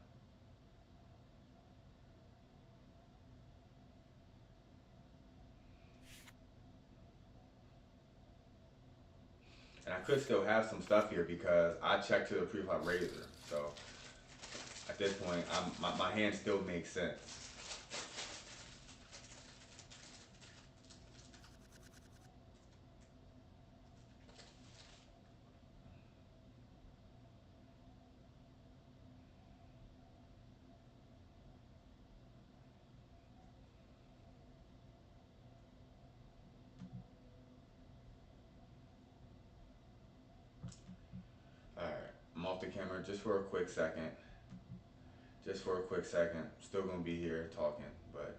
And I could still have some stuff here because I checked to the pre-flop razor. So at this point, my hand still makes sense. Alright, I'm off the camera just for a quick second. Just for a quick second. Still gonna be here talking, but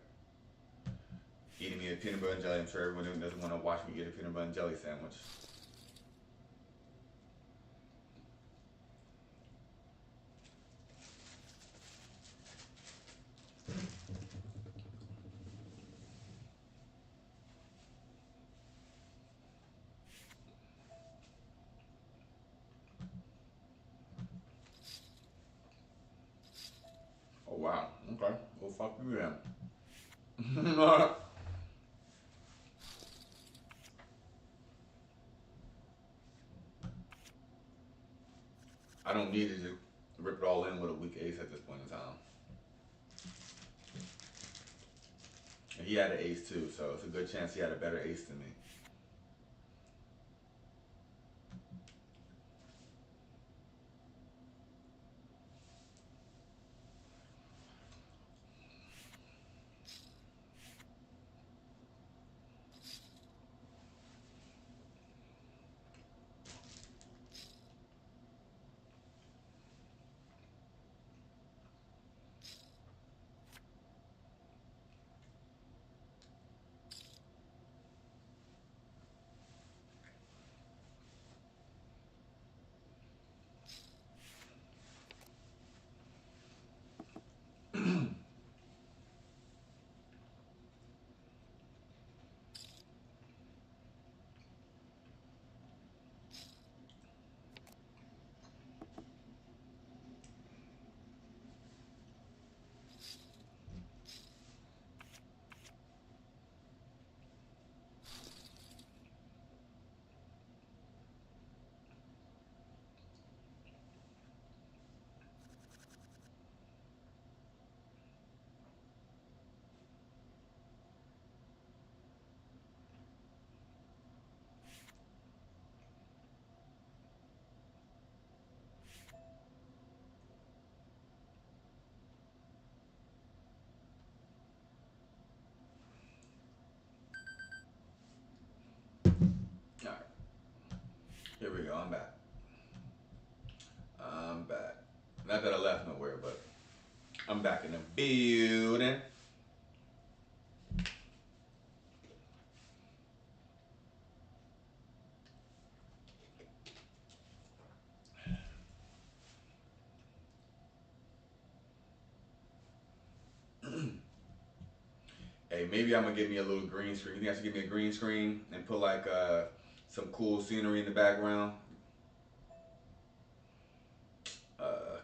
eating me a peanut butter and jelly. I'm sure everyone doesn't want to watch me get a peanut butter and jelly sandwich. Oh wow, okay. Well fuck you then. I don't need to just rip it all in with a weak ace at this point in time. And he had an ace too, so it's a good chance he had a better ace than me. Alright. Here we go, I'm back. I'm back. Not that I left nowhere, but I'm back in the building. Hey, maybe I'm gonna give me a little green screen. You think I should give me a green screen and put like some cool scenery in the background?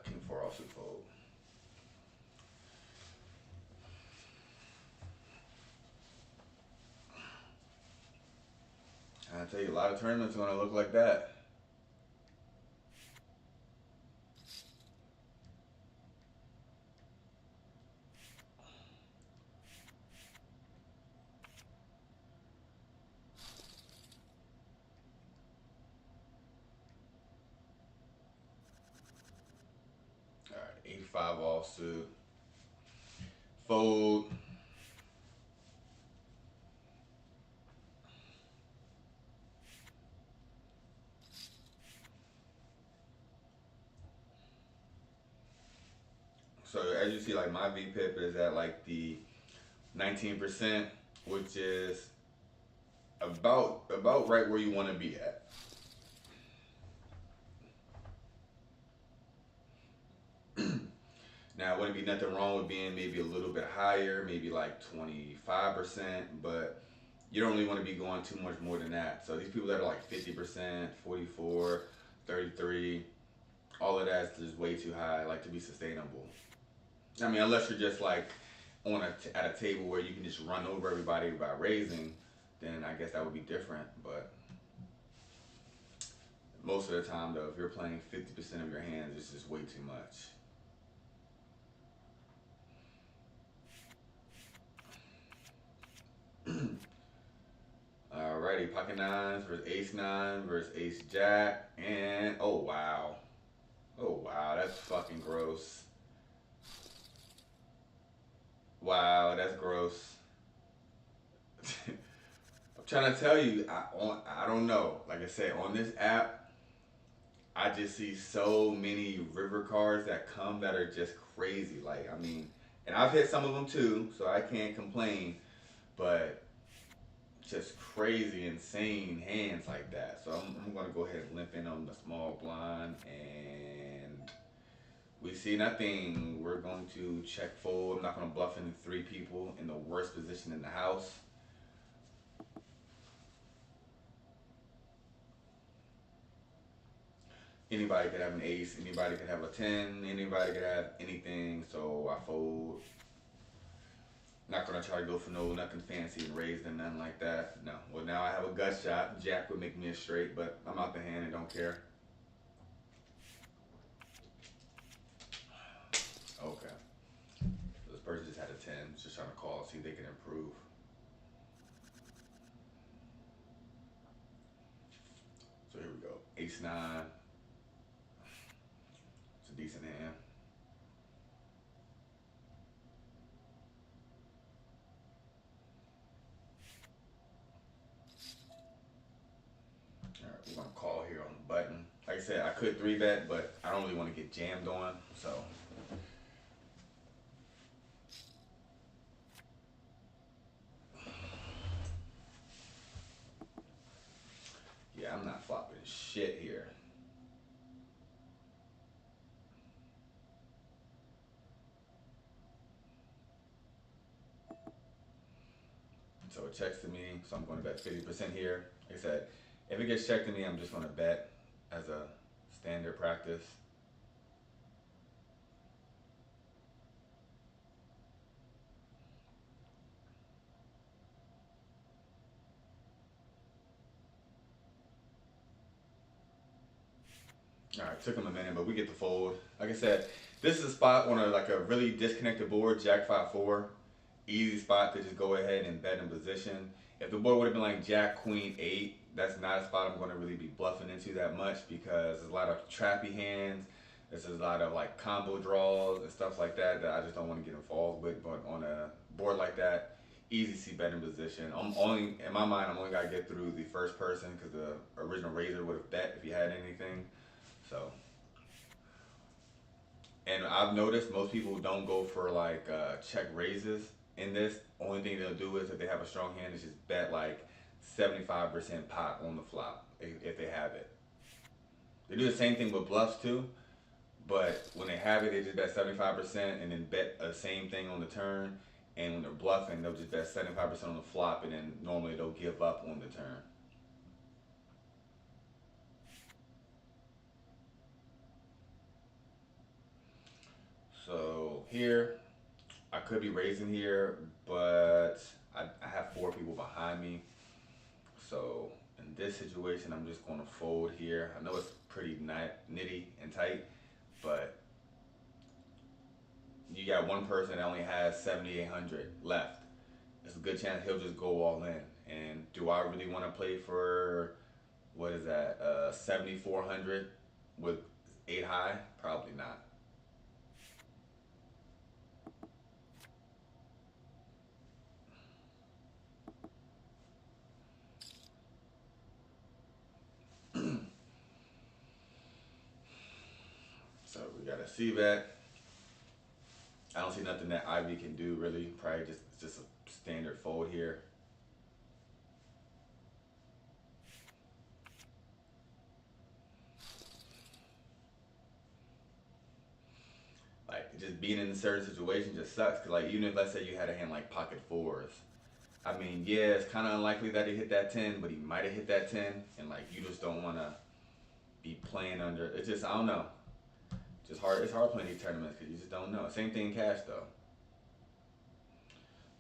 King 4 offsuit fold. I tell you, a lot of tournaments are gonna look like that. Alright, 8-5 offsuit. Fold. So as you see, like my VPIP is at like the 19%, which is about right where you want to be at. Now, it wouldn't be nothing wrong with being maybe a little bit higher, maybe like 25%, but you don't really want to be going too much more than that. So these people that are like 50%, 44, 33, all of that's just way too high, like to be sustainable. I mean, unless you're just like at a table where you can just run over everybody by raising, then I guess that would be different. But most of the time, though, if you're playing 50% of your hands, it's just way too much. Alrighty, pocket nines versus ace nine versus ace jack, and oh wow, that's fucking gross. Wow, that's gross. I'm trying to tell you, I don't know. Like I said, on this app, I just see so many river cards that come that are just crazy. Like, I mean, and I've hit some of them too, so I can't complain. But just crazy, insane hands like that. So I'm gonna go ahead and limp in on the small blind, and we see nothing. We're going to check fold. I'm not gonna bluff into three people in the worst position in the house. Anybody could have an ace, anybody could have a 10, anybody could have anything, so I fold. Not gonna try to go for no nothing fancy and raised and nothing like that. No. Well, now I have a gut shot. Jack would make me a straight, but I'm out the hand and don't care. Okay. So this person just had a 10, just trying to call, see if they can improve. So here we go. Ace 9. It's a decent hand. All right, we're gonna call here on the button. Like I said, I could 3-bet, but I don't really want to get jammed on, so. Yeah, I'm not flopping shit here. So it checks to me, so I'm going to bet 50% here. Like I said, if it gets checked to me, I'm just going to bet as a standard practice. All right, took him a minute, but we get the fold. Like I said, this is a spot on a really disconnected board, Jack 5-4. Easy spot to just go ahead and bet in position. If the board would have been like Jack Queen 8, that's not a spot I'm going to really be bluffing into that much because there's a lot of trappy hands. There's a lot of like combo draws and stuff like that that I just don't want to get involved with. But on a board like that, easy C bet in position. I'm only in my mind, I'm only got to get through the first person because the original raiser would have bet if he had anything. So, and I've noticed most people don't go for like check raises in this. Only thing they'll do is if they have a strong hand, is just bet like 75% pot on the flop if they have it. They do the same thing with bluffs too, but when they have it, they just bet 75% and then bet the same thing on the turn. And when they're bluffing, they'll just bet 75% on the flop, and then normally they'll give up on the turn. So here, I could be raising here, but I have 4 people behind me. So in this situation, I'm just going to fold here. I know it's pretty nitty and tight, but you got one person that only has 7,800 left. There's a good chance he'll just go all in. And do I really want to play for, what is that, 7,400 with 8 high? Probably not. So we got a C bet. I don't see nothing that Ivy can do really. Probably just a standard fold here. Like just being in a certain situation just sucks. Cause like even if let's say you had a hand like pocket fours, I mean yeah, it's kind of unlikely that he hit that 10, but he might have hit that 10, and like you just don't want to be playing under. It's just I don't know. Just hard. It's hard playing these tournaments because you just don't know. Same thing in cash though.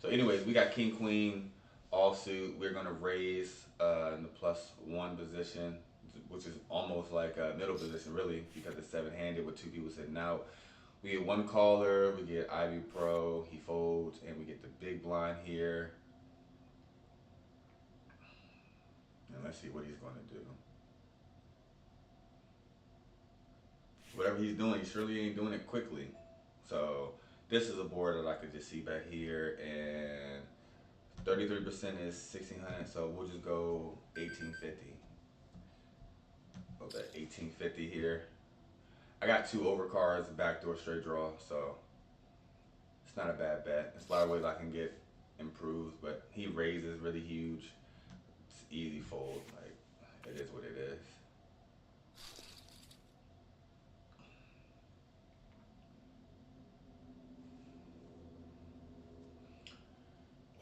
So anyways, we got king queen offsuit. We're gonna raise in the +1 position, which is almost like a middle position really because it's 7-handed with 2 people sitting out. We get 1 caller, we get Ivy Pro, he folds, and we get the big blind here. And let's see what he's gonna do. Whatever he's doing, he surely ain't doing it quickly. So this is a board that I could just see back here, and 33% is 1600, so we'll just go 1850. Go that 1850 here. I got 2 overcards, backdoor straight draw, so it's not a bad bet. There's a lot of ways I can get improved, but he raises really huge. It's easy fold, like it is what it is.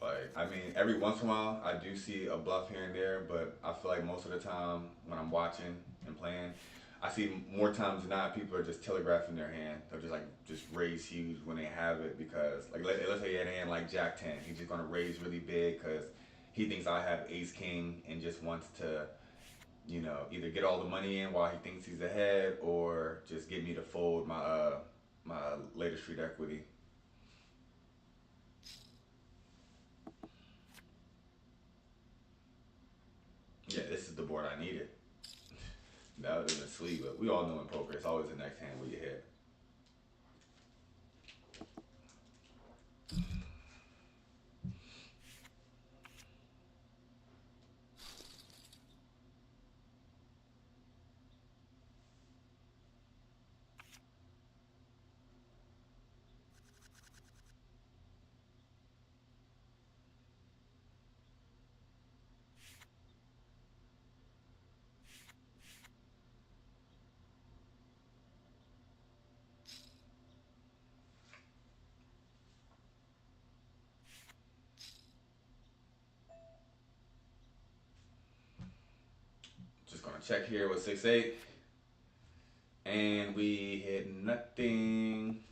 Like, I mean, every once in a while, I do see a bluff here and there, but I feel like most of the time when I'm watching and playing, I see more times than not people are just telegraphing their hand. They'll just raise huge when they have it because, like, let's say you had a hand like Jack 10. He's just gonna raise really big because he thinks I have Ace King and just wants to, you know, either get all the money in while he thinks he's ahead or just get me to fold my later street equity. Yeah, this is the board I needed. That would have been sweet, but we all know in poker, it's always the next hand where you hit. Just gonna check here with 6-8. And we hit nothing.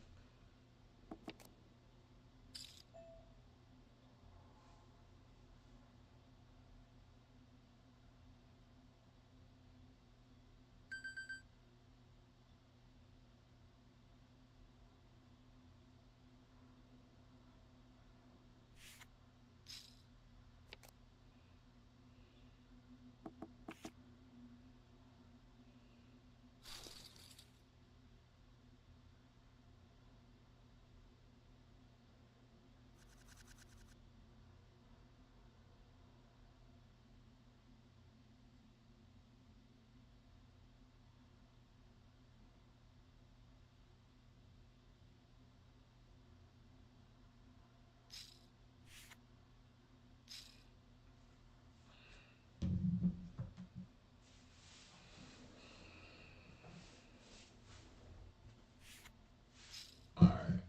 All right.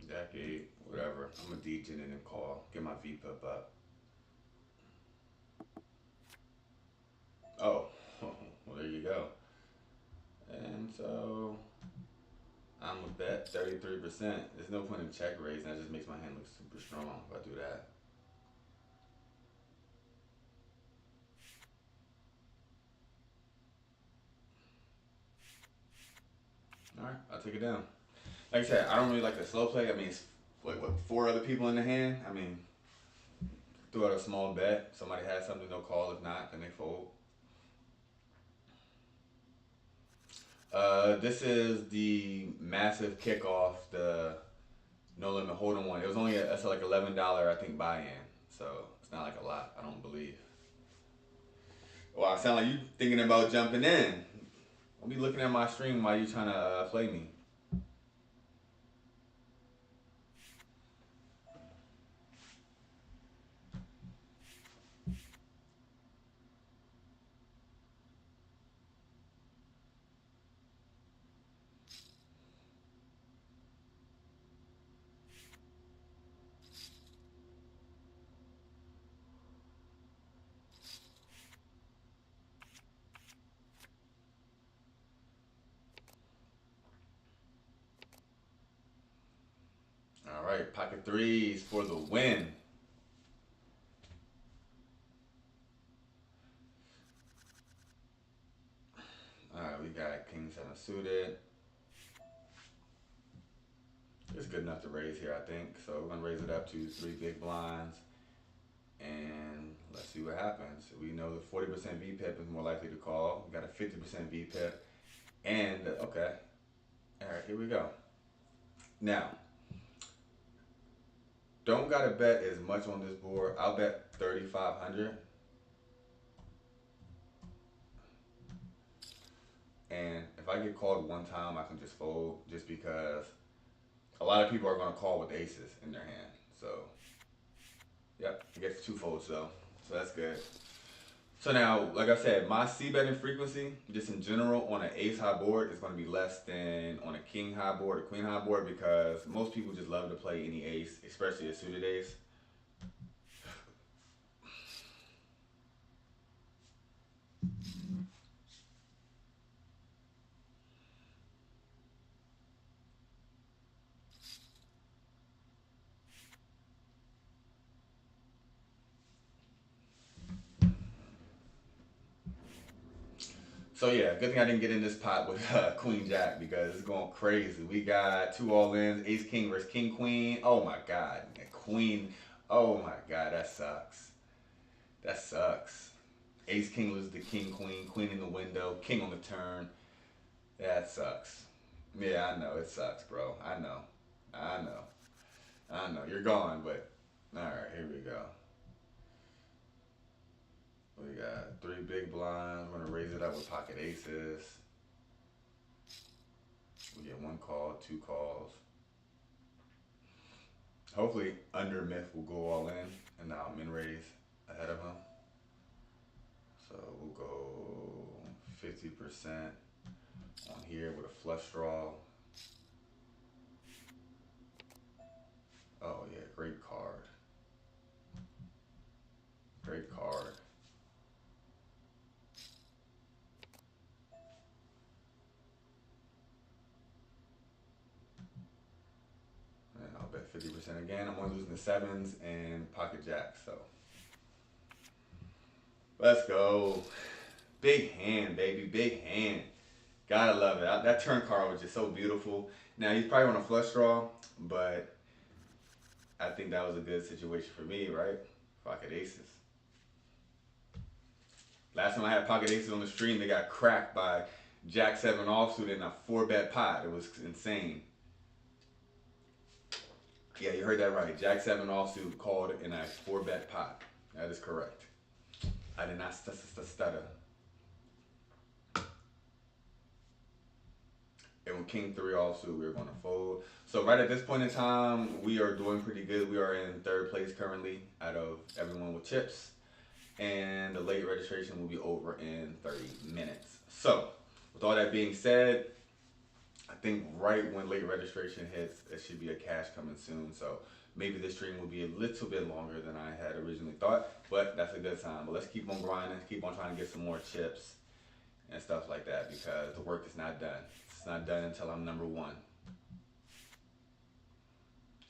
Jack 8, whatever. I'm gonna degen it and call. Get my VPIP up. Oh, well there you go. And so I'm a bet 33%. There's no point in check raising. That just makes my hand look super strong if I do that. All right, I'll take it down. Like I said, I don't really like the slow play. I mean, it's like what 4 other people in the hand. I mean, throw out a small bet. Somebody has something, they'll call. If not, then they fold. This is the massive kickoff, the no limit hold'em one. It was only that's like $11 I think buy-in, so it's not like a lot. I don't believe. Well, I sound like you thinking about jumping in. I'll be looking at my stream while you trying to play me. right, pocket threes for the win. All right, we got king seven suited. It's good enough to raise here, I think. So we're gonna raise it up to three big blinds, and let's see what happens. We know the 40% VPIP is more likely to call. We got a 50% VPIP, and okay, all right, here we go. Now, don't gotta bet as much on this board. I'll bet 3,500, and if I get called one time, I can just fold, just because a lot of people are gonna call with aces in their hand. So, yep, I get two folds though, so that's good. So now, like I said, my C betting frequency, just in general, on an ace high board is going to be less than on a king high board or queen high board, because most people just love to play any ace, especially a suited ace. So yeah, good thing I didn't get in this pot with queen jack, because it's going crazy. We got two all ins, ace king versus king queen. Oh my god, queen. Oh my god, that sucks. That sucks. Ace king loses to king queen, queen in the window, king on the turn. That sucks. Yeah, I know it sucks, bro. I know. I know. I know. You're gone, but all right, here we go. We got three big blinds. We're gonna raise it up with pocket aces. We get one call, two calls. Hopefully, under myth will go all in, and now min raise ahead of him. So we'll go 50% on here with a flush draw. Oh yeah, great card. Great card. And I'll bet 50% again. I'm only losing the sevens and pocket jacks, so let's go. Big hand, baby, big hand. Gotta love it. That turn card was just so beautiful. Now he's probably on a flush draw, but I think that was a good situation for me, right? Pocket aces. Last time I had pocket aces on the stream, they got cracked by Jack 7 offsuit in a 4-bet pot. It was insane. Yeah, you heard that right. Jack 7 offsuit called in a 4-bet pot. That is correct. I did not stutter. And with King 3 offsuit, we were going to fold. So right at this point in time, we are doing pretty good. We are in third place currently out of everyone with chips. And the late registration will be over in 30 minutes. So, with all that being said, I think right when late registration hits, there should be a cash coming soon. So maybe this stream will be a little bit longer than I had originally thought, but that's a good sign. But let's keep on grinding, keep on trying to get some more chips and stuff like that, because the work is not done. It's not done until I'm number one.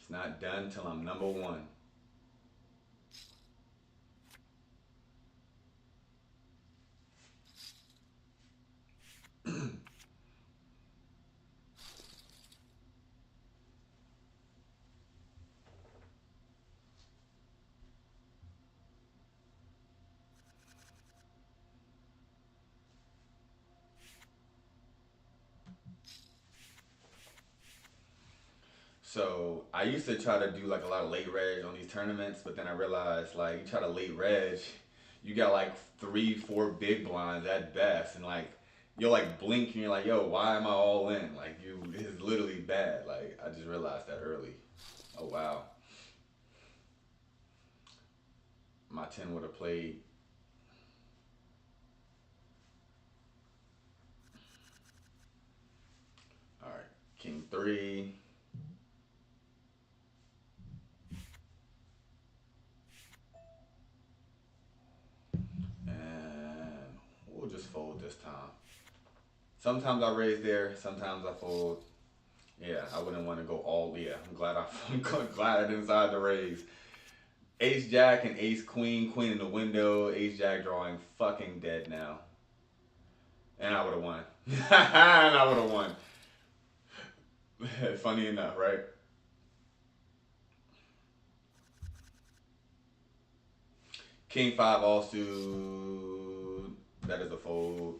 It's not done until I'm number one. So I used to try to do like a lot of late reg on these tournaments, but then I realized, like, you try to late reg, you got like 3, 4 big blinds at best, and like you're like blinking, you're like, yo, why am I all in? Like, you, it's literally bad. Like, I just realized that early. Oh wow, my 10 would have played. All right, King 3. And we'll just fold this time. Sometimes I raise there, sometimes I fold. Yeah, I wouldn't want to go all. Yeah, I'm glad I'm glad I didn't decide to raise. Ace Jack and Ace Queen, Queen in the window. Ace Jack drawing fucking dead now, and I would have won. And I would have won. Funny enough, right? King five offsuit. That is a fold.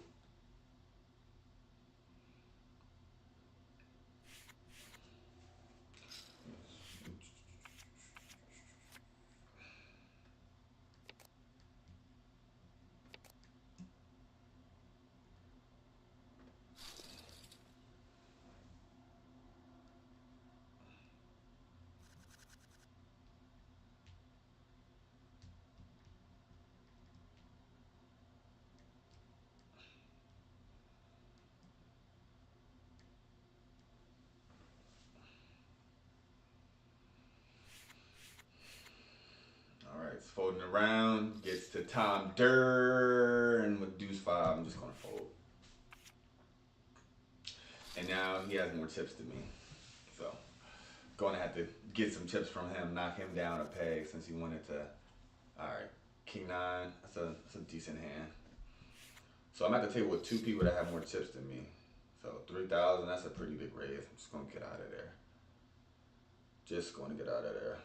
All right, it's folding around. Gets to Tom Durr, and with Deuce five, I'm just gonna fold. And now he has more chips than me, so going to have to get some chips from him, knock him down a peg since he wanted to. All right, King nine. That's a decent hand. So I'm at the table with two people that have more chips than me. So 3,000. That's a pretty big raise. I'm just gonna get out of there. Just going to get out of there.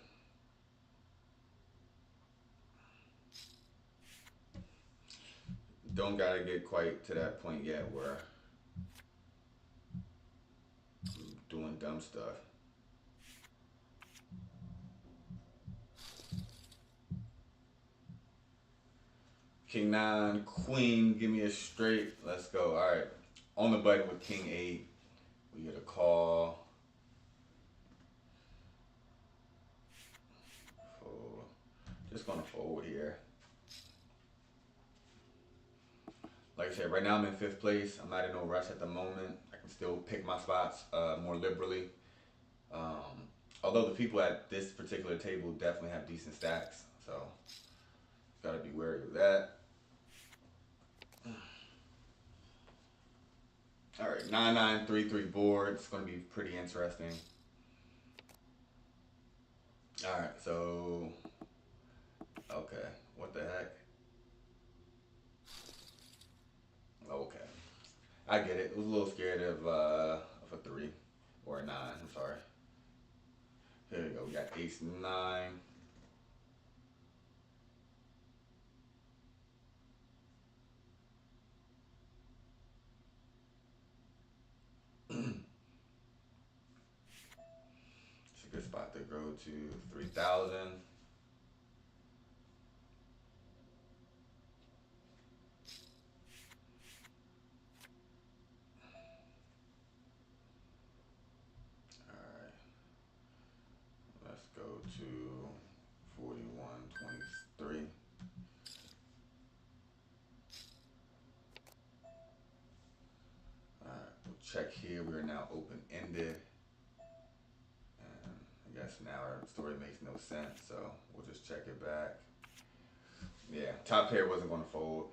Don't gotta get quite to that point yet where I'm doing dumb stuff. King nine, queen, give me a straight. Let's go. All right, on the button with king eight. We get a call. Fold. Just gonna fold here. Like I said, right now I'm in fifth place. I'm not in no rush at the moment. I can still pick my spots more liberally. Although the people at this particular table definitely have decent stacks, so gotta be wary of that. All right, 9933 board. It's gonna be pretty interesting. All right, so okay, what the heck? Okay, I get it. I was a little scared of a three or a nine. I'm sorry. Here we go. We got ace nine. It's a good spot to go to 3,000. All right, let's go to 4123. All right, we'll check here. We are now open ended. And I guess now our story makes no sense, so we'll just check it back. Yeah, top pair wasn't going to fold.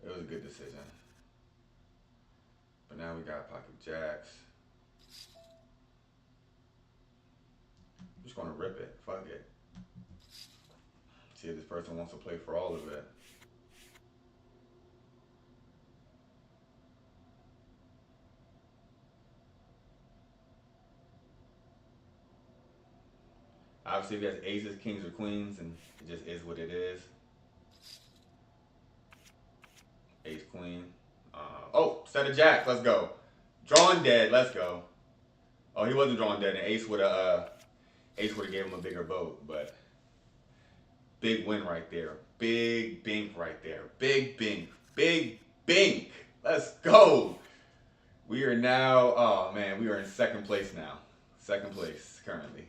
It was a good decision. But now we got pocket jacks. I'm just going to rip it. Fuck it. See if this person wants to play for all of it. Obviously, if he has aces, kings, or queens, and it just is what it is. Ace, queen. Oh, set of jacks. Let's go. Drawing dead. Let's go. Oh, he wasn't drawing dead. And ace would have gave him a bigger boat, but big win right there. Big bink right there. Big bink. Big bink. Let's go. We are now. Oh man, we are in second place now. Second place currently.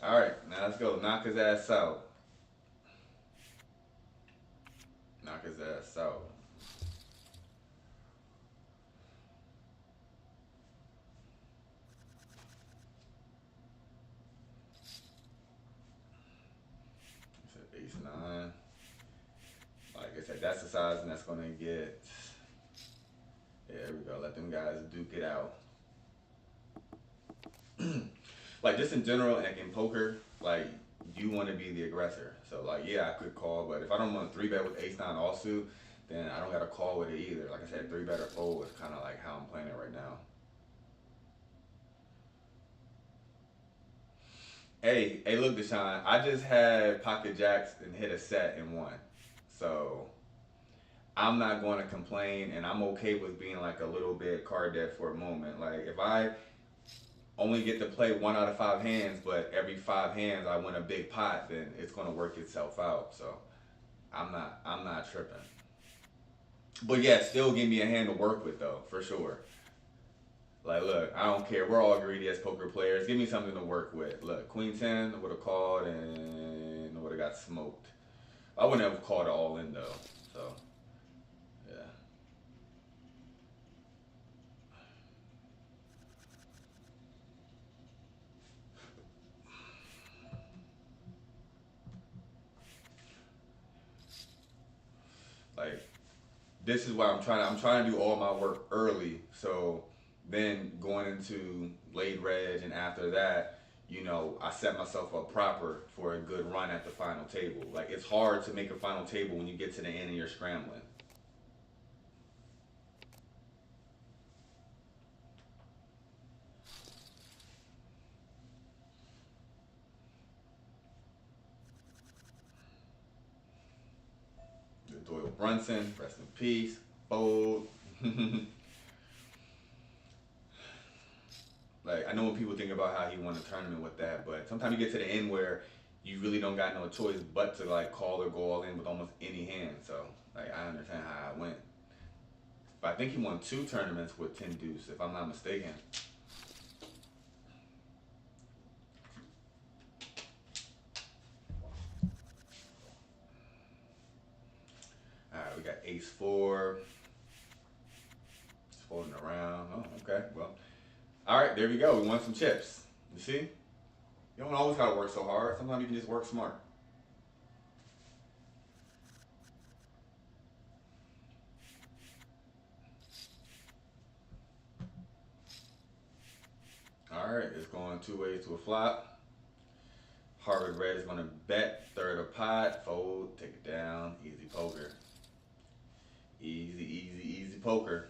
All right, now let's go. Knock his ass out. Knock his ass out. Ace nine. Like I said, that's the size, and that's gonna get. Yeah, there we go. Let them guys duke it out. Like just in general, like in poker, like you want to be the aggressor. So like, yeah, I could call, but if I don't want to three bet with ace nine offsuit, then I don't got to call with it either. Like I said, three bet or fold is kind of like how I'm playing it right now. Hey, look, Deshaun, I just had pocket jacks and hit a set and won. So I'm not going to complain, and I'm okay with being like a little bit card dead for a moment. Like if I only get to play one out of five hands, but every five hands I win a big pot, then it's going to work itself out. So I'm not tripping. But yeah, still give me a hand to work with though, for sure. Like, look, I don't care. We're all greedy as poker players. Give me something to work with. Look, Queen 10 would have called and would have got smoked. I wouldn't have called it all in though. So, yeah. Like, this is why I'm trying to do all my work early. So then going into late reg and after that, I set myself up proper for a good run at the final table. Like it's hard to make a final table when you get to the end and you're scrambling. Doyle Brunson, rest in peace. Fold. Like I know when people think about how he won a tournament with that, but sometimes you get to the end where you really don't got no choice but to like call or go all in with almost any hand. So like I understand how I went. But I think he won two tournaments with 10 deuce, if I'm not mistaken. All right, we got ace four. It's folding around. Oh, okay. Well, all right, there we go. We won some chips. You see? You don't always gotta work so hard. Sometimes you can just work smart. All right, it's going two ways to a flop. Harvard Red is gonna bet third of pot, fold, take it down, easy poker. Easy, easy, easy poker.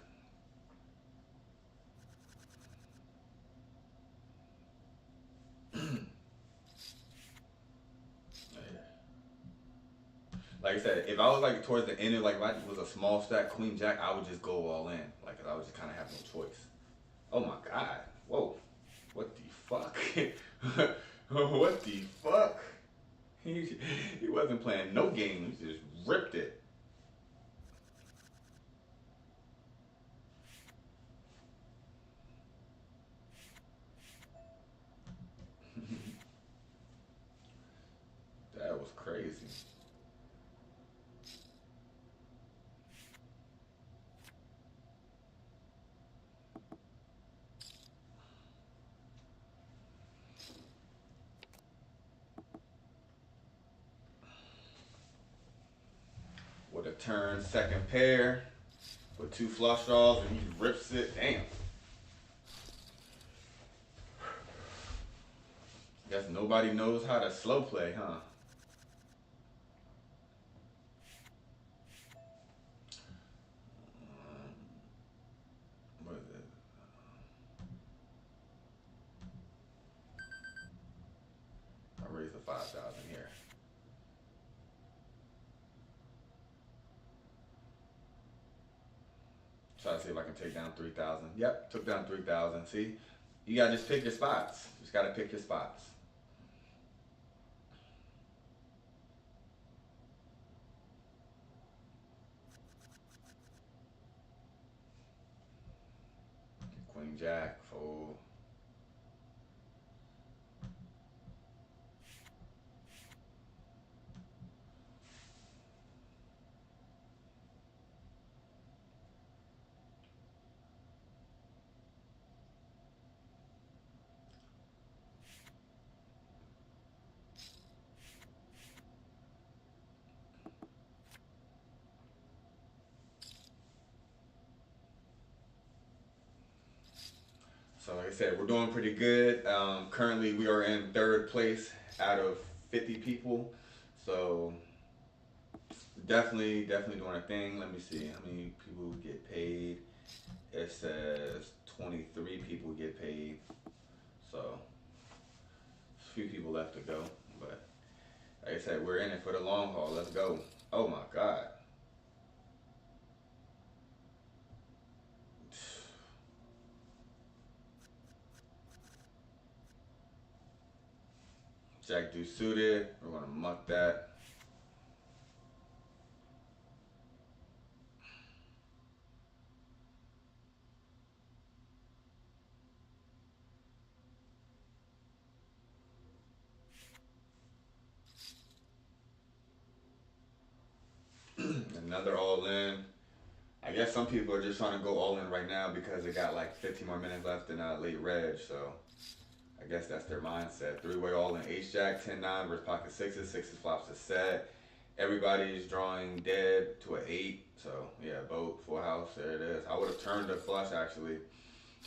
Like I said, if I was like towards the end of like if I was a small stack queen jack, I would just go all in. Like 'cause I would just kind of have no choice. Oh my god! Whoa! What the fuck? What the fuck? He wasn't playing no game. He just ripped it. That was crazy. With a turn second pair with two flush draws and he rips it. Damn. Guess nobody knows how to slow play, huh? What is it? I raised the 5,000 here. Try to see if I can take down 3,000. Yep, took down 3,000. See, you gotta just pick your spots. Just gotta pick your spots. Queen Jack, fold. like I said, we're doing pretty good. Currently, we are in third place out of 50 people. So definitely doing a thing. Let me see how many people get paid. It says 23 people get paid. So a few people left to go. But like I said, we're in it for the long haul. Let's go. Oh my God. Jack do suited. We're gonna muck that. Another all in. I guess some people are just trying to go all in right now because they got like 15 more minutes left in late reg. So I guess that's their mindset. Three-way all in H Jack, 10-9 versus pocket sixes. Sixes flops a set. Everybody's drawing dead to an 8. So yeah, boat, full house. There it is. I would have turned a flush actually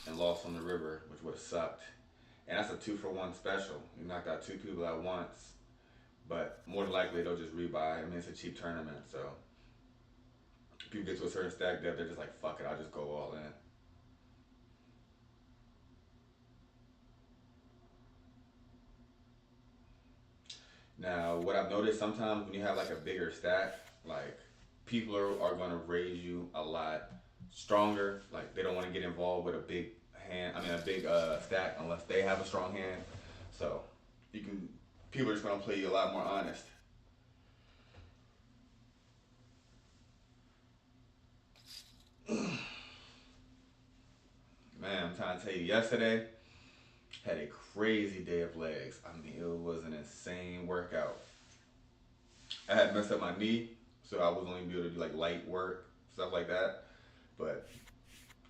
and lost on the river, which would have sucked. And that's a 2-for-1 special. You knocked out 2 people at once. But more than likely they'll just rebuy. I mean, it's a cheap tournament, so people get to a certain stack depth, they're just like, fuck it, I'll just go all in. Now, what I've noticed sometimes when you have like a bigger stack, like people are going to raise you a lot stronger. Like they don't want to get involved with a big hand. I mean, a big stack unless they have a strong hand. So you can. People are just going to play you a lot more honest. Man, I'm trying to tell you, yesterday had a crazy day of legs. I mean, it was an insane workout. I had messed up my knee, so I was only able to do like light work, stuff like that. But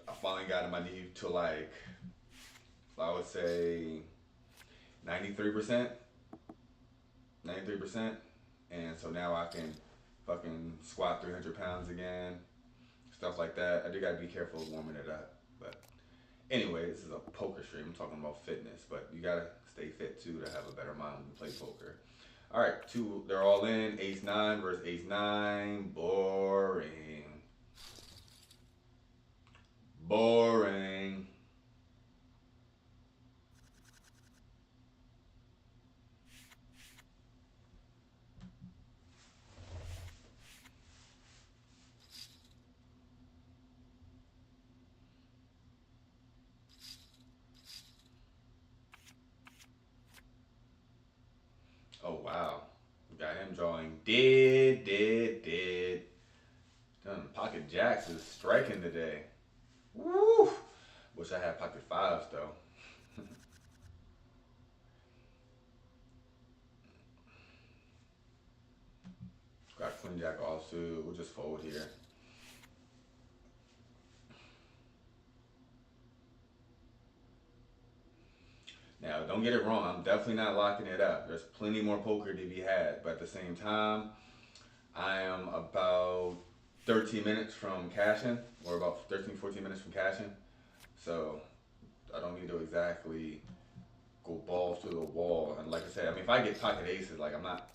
I finally got in my knee to like, I would say 93%, 93%. And so now I can fucking squat 300 pounds again, stuff like that. I do gotta be careful of warming it up. But anyway, this is a poker stream. I'm talking about fitness, but you gotta stay fit too to have a better mind when you play poker. All right, two, they're all in. Ace 9 versus Ace 9. Boring. Boring. Oh, wow. We got him drawing dead. Pocket jacks is striking today. Woo! Wish I had pocket fives though. Got queen jack offsuit. We'll just fold here. Now, don't get it wrong. I'm definitely not locking it up. There's plenty more poker to be had, but at the same time, I am about 13 minutes from cashing, or about 13, 14 minutes from cashing. So I don't need to exactly go balls to the wall. And like I said, I mean, if I get pocket aces, like I'm not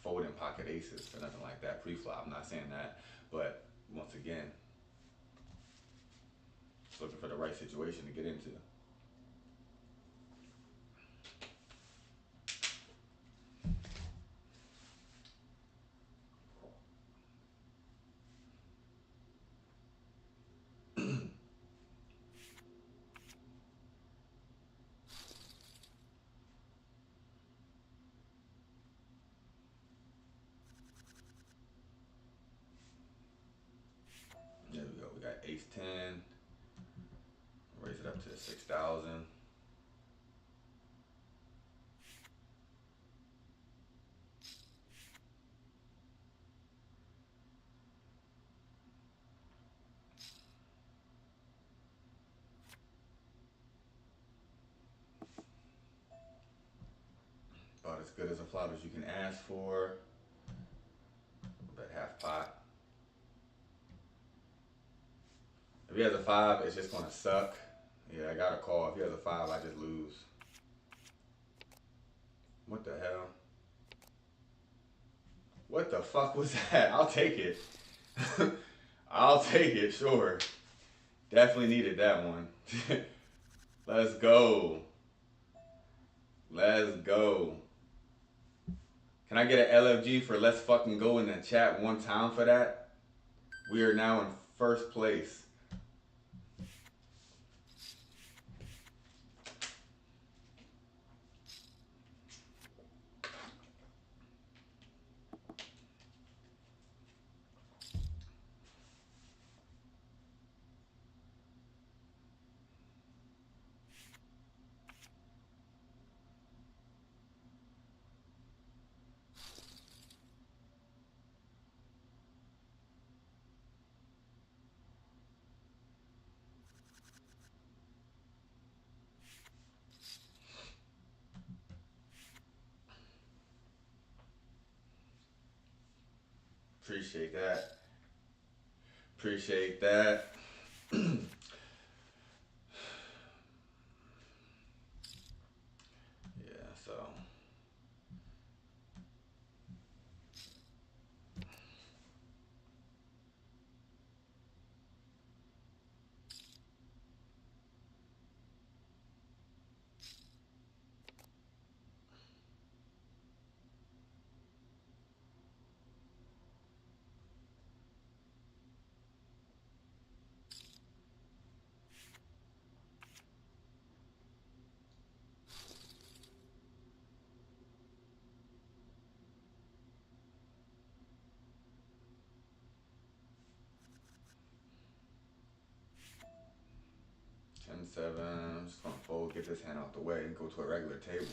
folding pocket aces or nothing like that pre-flop. I'm not saying that, but once again, just looking for the right situation to get into. There we go. We got ace 10. Raise it up to 6,000. About as good as a flop as you can ask for. Bet half pot. If he has a 5, it's just gonna suck. Yeah, I got a call. If he has a 5, I just lose. What the hell? What the fuck was that? I'll take it. I'll take it, sure. Definitely needed that one. Let's go. Let's go. Can I get an LFG for let's fucking go in the chat one time for that? We are now in first place. Appreciate that. Appreciate that. Yeah, so. Ten seven. I'm just gonna fold, get this hand out the way, and go to a regular table.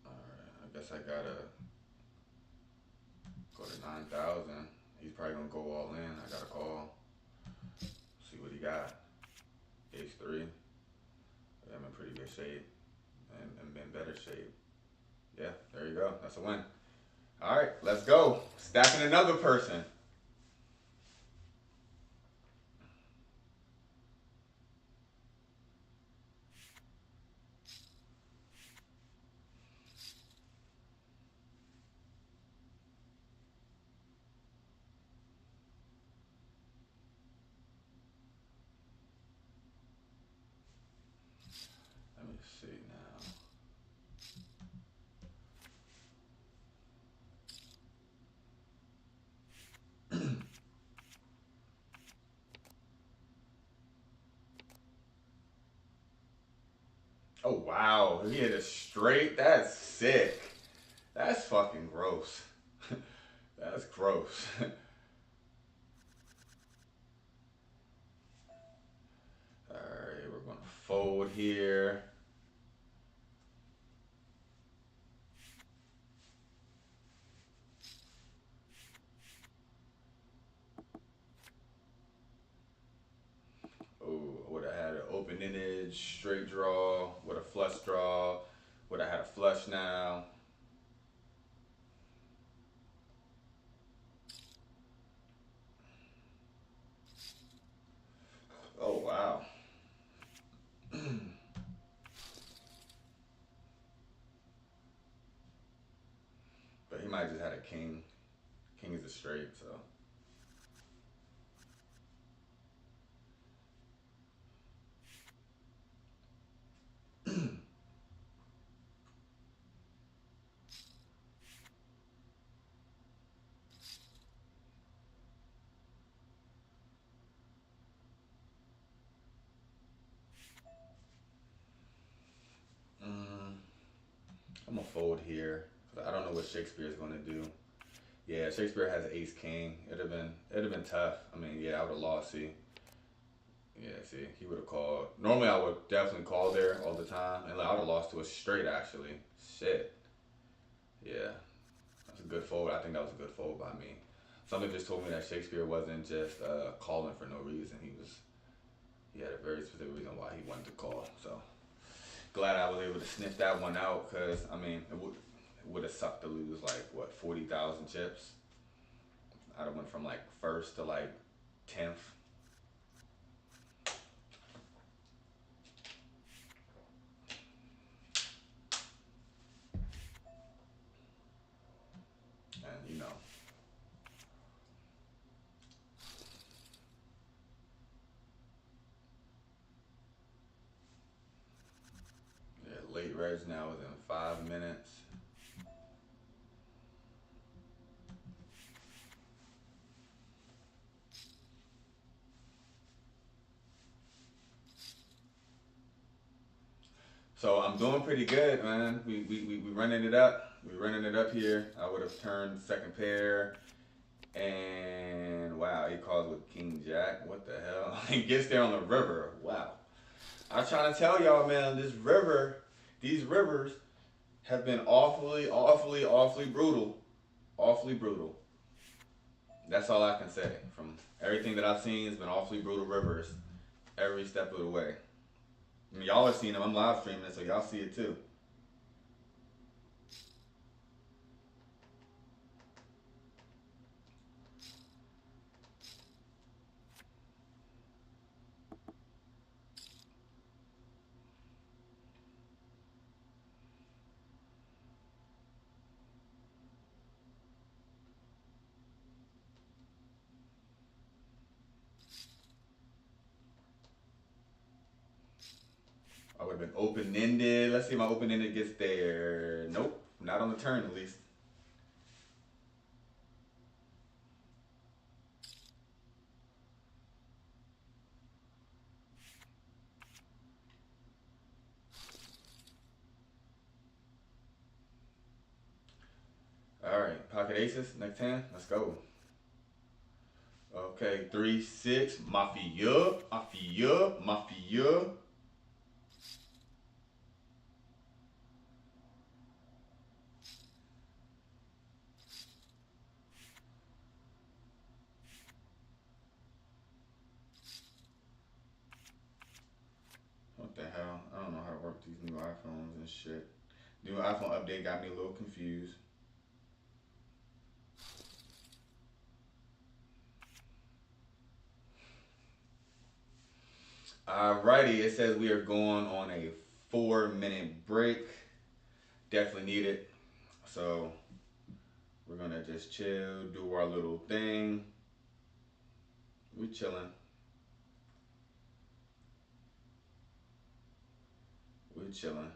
Alright, I guess I gotta go to 9,000. He's probably gonna go all in. I gotta call. See what he got. Ace 3. I'm in pretty good shape. And in better shape. Yeah, there you go. That's a win. Alright, let's go. Stacking another person. Let me see now. Oh wow, he hit it straight. That's sick. That's fucking gross. That's gross. Alright, we're gonna fold here. Oh, I would have had an open-ended straight draw with a flush draw. Would have had a flush now. Oh wow. But he might have just had a king. King is a straight, so. I'm gonna fold here. I don't know what Shakespeare's gonna do. Yeah, Shakespeare has ace king. It'd have been tough. I mean, yeah, I would have lost. See, yeah, see, he would have called. Normally, I would definitely call there all the time, and like, I would have lost to a straight actually. Shit. Yeah, that's a good fold. I think that was a good fold by me. Something just told me that Shakespeare wasn't just calling for no reason. He had a very specific reason why he wanted to call. So glad I was able to sniff that one out because I mean would have sucked to lose like what 40,000 chips. I'd have went from like first to like 10th. And yeah, late reg now within 5 minutes. So I'm doing pretty good, man. We running it up. We running it up here. I would have turned second pair. And wow, he calls with King Jack. What the hell? He gets there on the river. Wow. I'm trying to tell y'all, man, these rivers have been awfully brutal. Awfully brutal. That's all I can say. From everything that I've seen, it's been awfully brutal rivers every step of the way. I mean, y'all are seeing them. I'm live streaming it, so y'all see it too. I would have been open ended. Let's see if my open ended gets there. Nope, not on the turn at least. All right, pocket aces, next hand. Let's go. Okay, 3-6, mafia. What the hell? I don't know how to work these new iPhones and shit. New iPhone update got me a little confused. Alrighty, it says we are going on a 4 minute break. Definitely need it. So we're gonna just chill, do our little thing. We chilling. We chilling.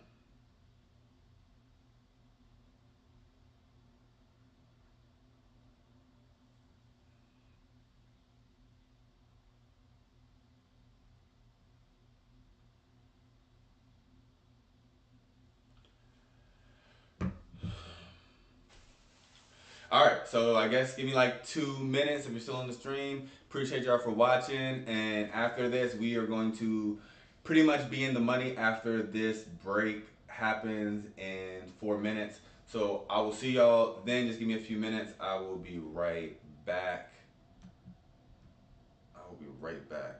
All right, so I guess give me like 2 minutes if you're still on the stream. Appreciate y'all for watching. And after this, we are going to pretty much be in the money after this break happens in 4 minutes. So I will see y'all then. Just give me a few minutes. I will be right back. I will be right back.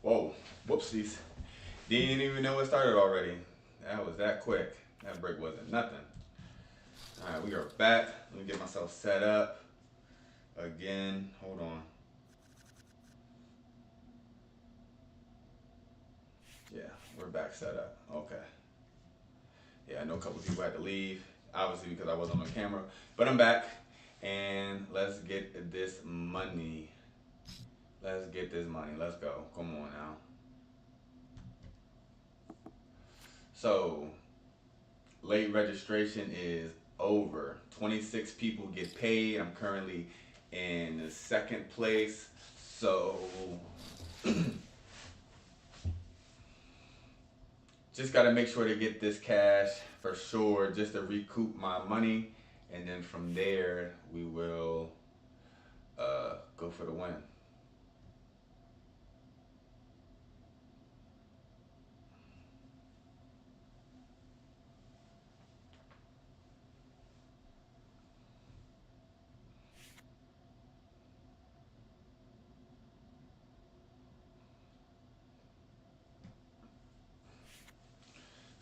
Whoa, whoopsies. Didn't even know it started already. That was that quick. That break wasn't nothing. All right, we are back. Let me get myself set up again. Hold on. Yeah, we're back set up. Okay. Yeah, I know a couple of people had to leave, obviously because I wasn't on camera, but I'm back, and let's get this money. Let's get this money. Let's go. Come on now. So, late registration is over. 26 people get paid. I'm currently in the second place. So, just got to make sure to get this cash for sure, just to recoup my money. And then from there, we will go for the win.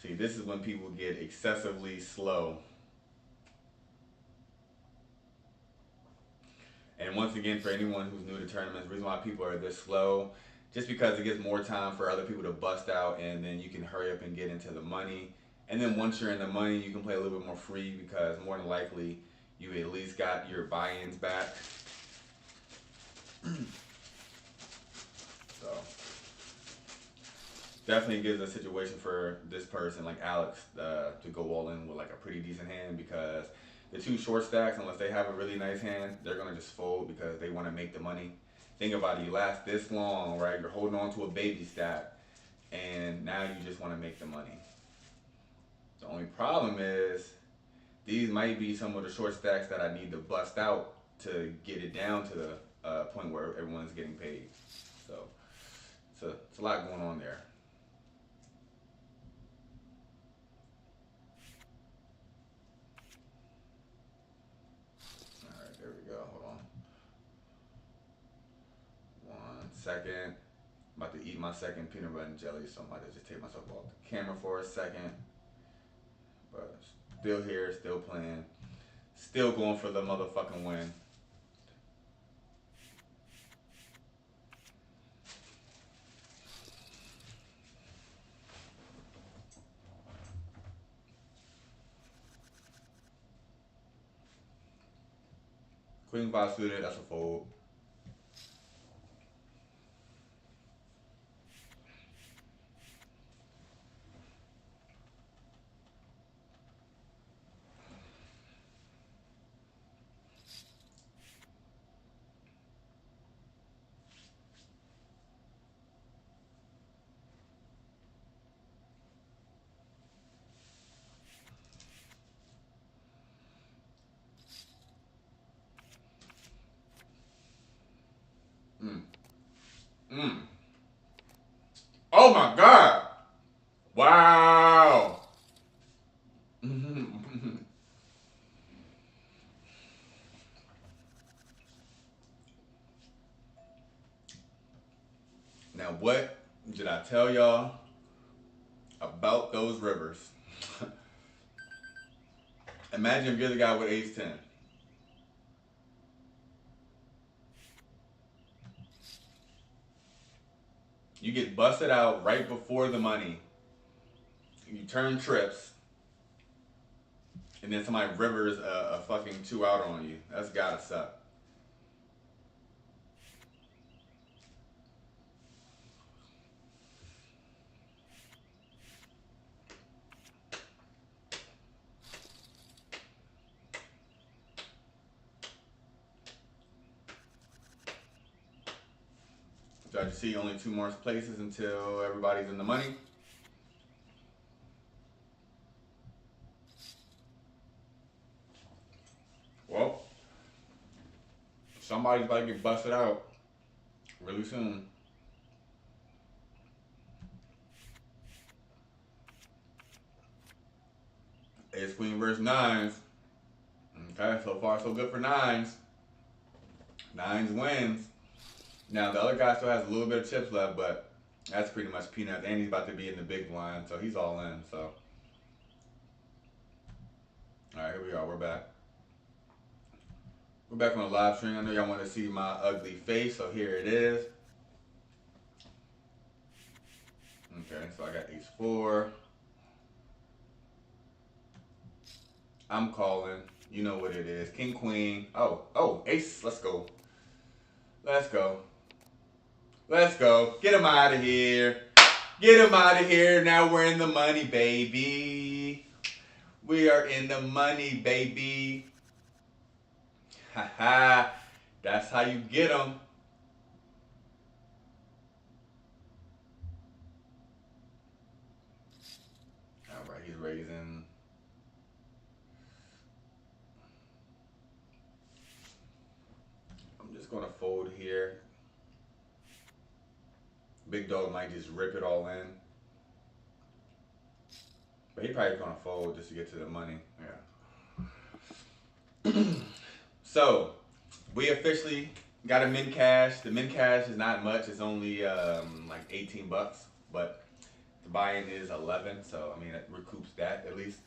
See, this is when people get excessively slow. And once again, for anyone who's new to tournaments, the reason why people are this slow, just because it gives more time for other people to bust out, and then you can hurry up and get into the money. And then once you're in the money, you can play a little bit more free because more than likely you at least got your buy-ins back. So definitely gives a situation for this person like Alex to go all in with like a pretty decent hand, because the two short stacks, unless they have a really nice hand, they're gonna just fold because they want to make the money. Think about it, you last this long, right? You're holding on to a baby stack, and now you just want to make the money. The only problem is these might be some of the short stacks that I need to bust out to get it down to the point where everyone's getting paid. So it's a lot going on there. All right, there we go. Hold on 1 second. I'm about to eat my second peanut butter and jelly, so I might just take myself off the camera for a second. But still here, still playing, still going for the motherfucking win. Queen 5 suited, that's a fold. Mm. Mm. Oh my god! Wow! Now, what did I tell y'all about those rivers? Imagine if you're the guy with ace 10. You get busted out right before the money. You turn trips, and then somebody rivers a fucking 2 out on you. That's gotta suck. So as you see, only 2 more places until everybody's in the money. Well, somebody's about to get busted out really soon. Ace Queen versus nines. Okay, so far so good for nines. Nines wins. Now the other guy still has a little bit of chips left, but That's pretty much peanuts. And he's about to be in the big blind, so he's all in. So, all right, here we are. We're back. We're back on the live stream. I know y'all want to see my ugly face, so here it is. Okay, so I got ace four. I'm calling. You know what it is. King, queen. Oh, ace. Let's go. Let's go. Let's go. Get him out of here. Get him out of here. Now we're in the money, baby. We are in the money, baby. Ha ha. That's how you get them. All right, he's raising. I'm just going to fold here. Big dog might just rip it all in. But he probably going to fold just to get to the money. Yeah. So, we officially got a min cash. The min cash is not much. It's only like 18 bucks. But the buy-in is 11. So, I mean, it recoups that at least.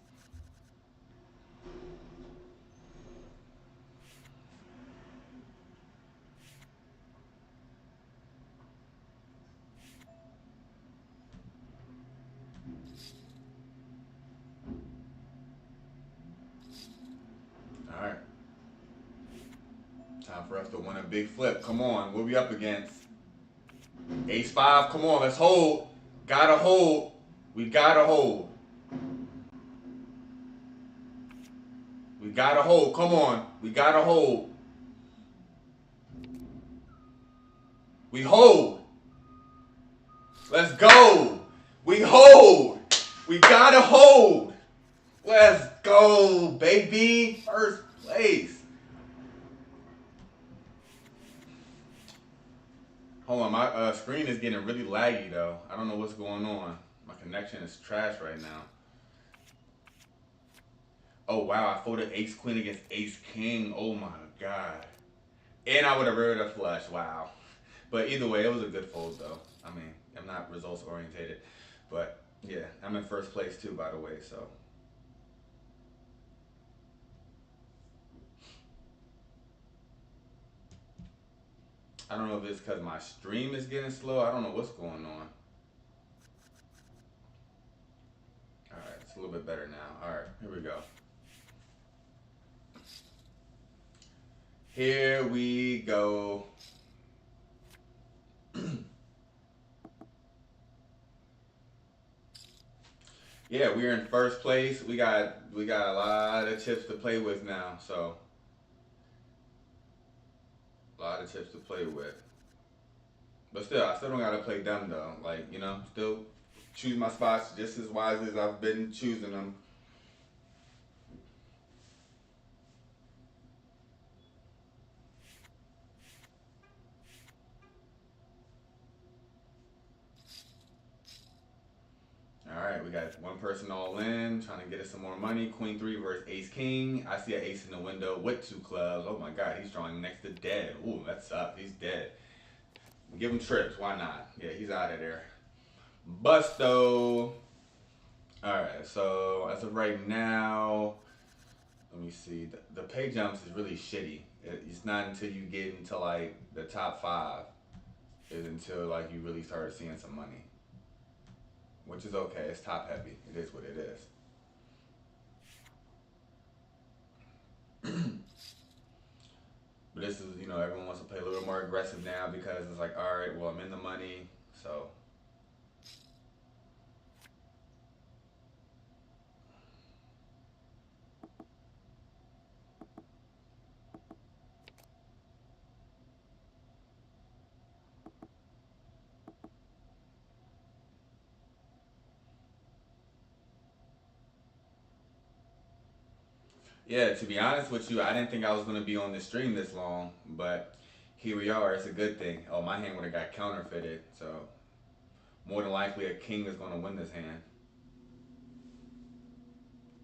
All right. Time for us to win a big flip. Come on. What are we up against? Ace five. Come on. Let's hold. Gotta hold. We gotta hold. We gotta hold. Come on. We gotta hold. We hold. Let's go. We hold. We gotta hold. Let's go, baby. First place. Hold on, my screen is getting really laggy though. I don't know what's going on. My connection is trash right now. Oh wow, I folded ace queen against ace king. Oh my god. And I would have read a flush. Wow. But either way, it was a good fold though. I mean, I'm not results orientated. But yeah, I'm in first place too, by the way, so. I don't know if it's because my stream is getting slow. I don't know what's going on. Alright, it's a little bit better now. Alright, here we go. Here we go. Yeah, we're in first place. We got a lot of chips to play with now, so a lot of chips to play with. But still, I still don't gotta play dumb though. Like, you know, still choose my spots just as wisely as I've been choosing them. All right, we got one person all in, trying to get us some more money. Queen three versus ace king. I see an ace in the window with two clubs. Oh my god, he's drawing next to dead. Ooh, that sucks. He's dead. Give him trips. Why not? Yeah, he's out of there. Busto. All right, so as of right now, let me see. The pay jumps is really shitty. It's not until you get into like the top five is until like you really start seeing some money, which is okay. It's top heavy. It is what it is. But this is, you know, everyone wants to play a little more aggressive now because it's like, all right, well, I'm in the money, so. Yeah, to be honest with you, I didn't think I was going to be on this stream this long, but here we are. It's a good thing. Oh, my hand would have got counterfeited, so more than likely a king is going to win this hand.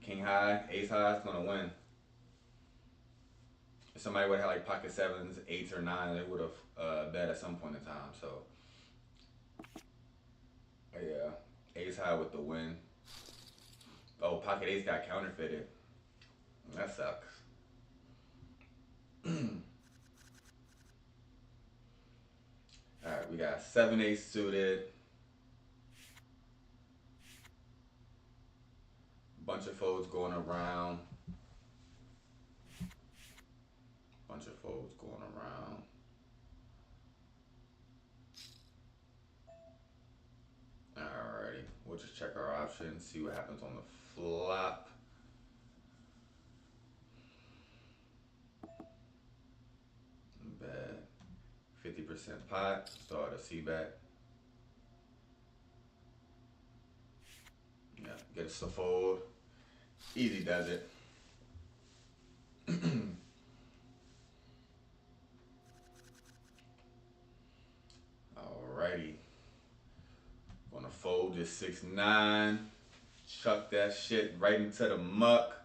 King high, ace high is going to win. If somebody would have like pocket sevens, eights, or nines, they would have bet at some point in time. So Ace high with the win. Oh, pocket ace got counterfeited. That sucks. All right, we got 7-8 suited. Bunch of folds going around. Bunch of folds going around. Alrighty, we'll just check our options, see what happens on the flop. Bet 50% pot, start a C-bet. Yeah, get us a fold. Easy does it. Alrighty. Gonna fold this 6-9. Chuck that shit right into the muck.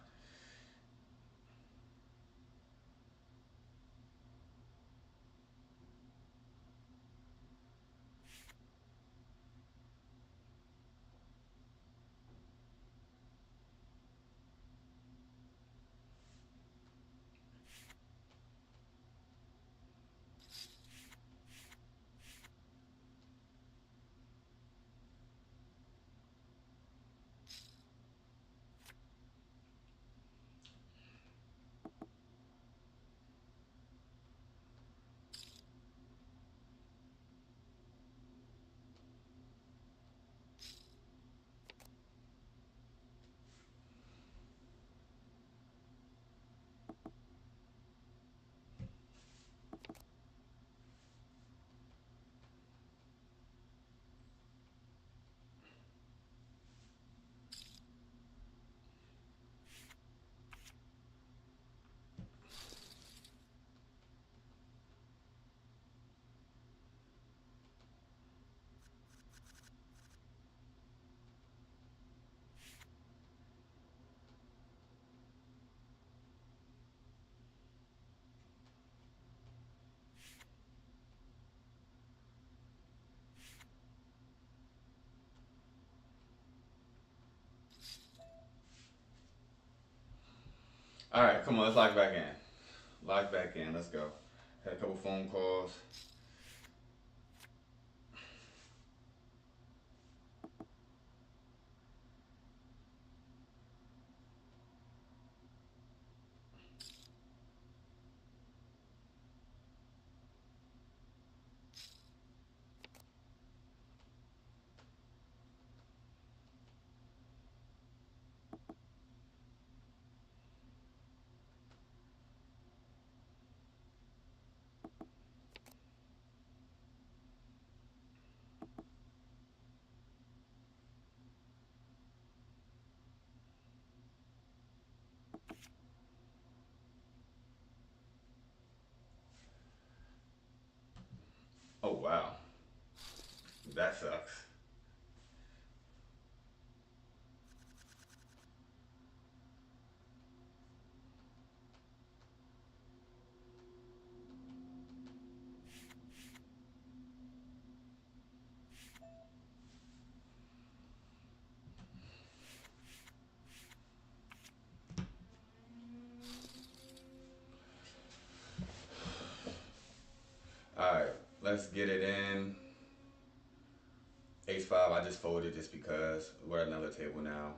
Alright, come on, let's lock back in. Lock back in, let's go. Had a couple phone calls. Oh wow, that sucks. Alright, let's get it in. Ace 5, I just folded just because we're at another table now.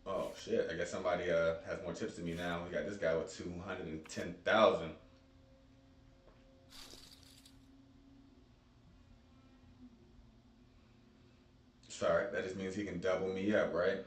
Oh shit, I guess somebody has more chips than me now. We got this guy with 210,000. Sorry, that just means he can double me up, right?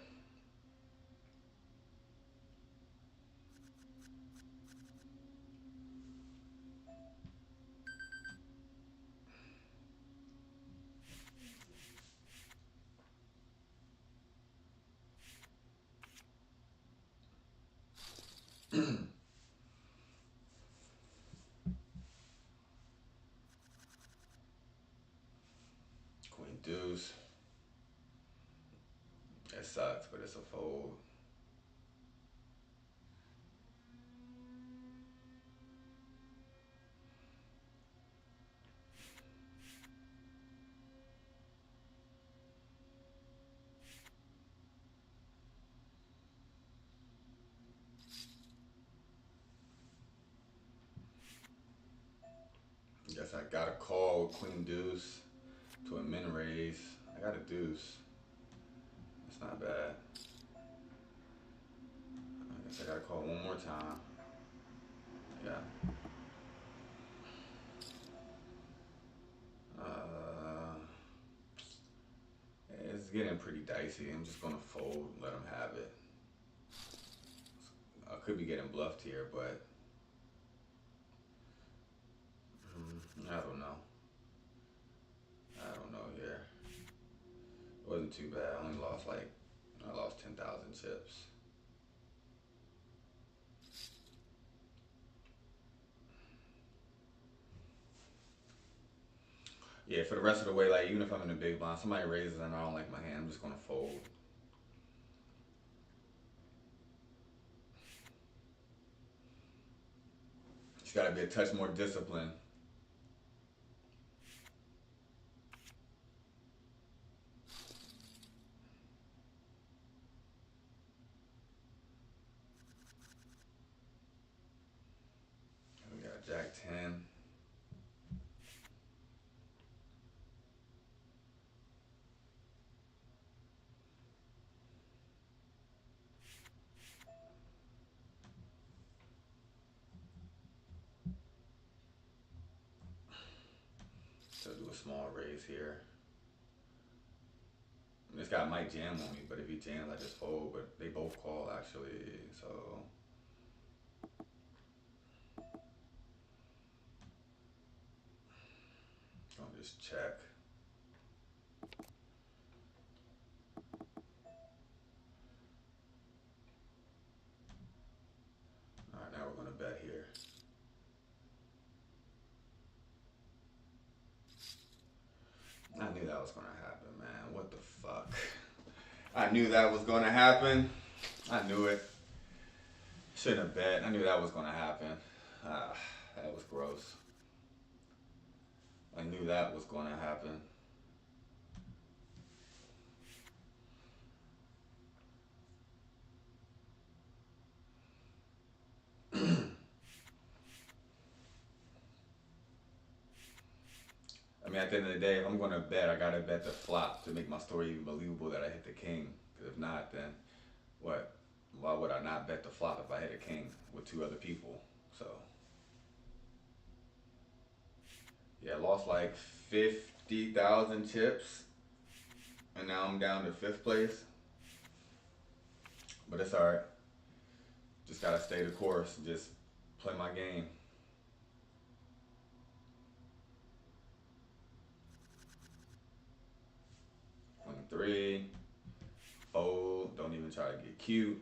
Queen deuce. That sucks, but it's a fold. guess I got a call with queen deuce to a min raise. I got a deuce. That's not bad. I guess I gotta call one more time. Yeah. It's getting pretty dicey. I'm just gonna fold, let him have it. I could be getting bluffed here, but I don't know. I don't know here. It wasn't too bad. I lost 10,000 chips. Yeah, for the rest of the way, like even if I'm in a big blind, somebody raises and I don't like my hand, I'm just gonna fold. Just gotta be a touch more disciplined. We got Jack 10. So do a small raise here. This guy might jam on me, but if he jams, I just fold. But they both call actually, so I'll just check. All right, now we're gonna bet here. I knew that was gonna happen, man. What the fuck? I knew that was gonna happen. I knew it. Shouldn't have bet. I knew that was gonna happen. That was gross. I knew that was gonna happen. I mean, at the end of the day, if I'm gonna bet, I gotta bet the flop to make my story even believable that I hit the king. Because if not, then what? Why would I not bet the flop if I hit a king with two other people? So yeah, I lost like 50,000 chips, and now I'm down to 5th place. But it's alright. Just gotta stay the course. Just play my game. 23. Fold. Don't even try to get cute.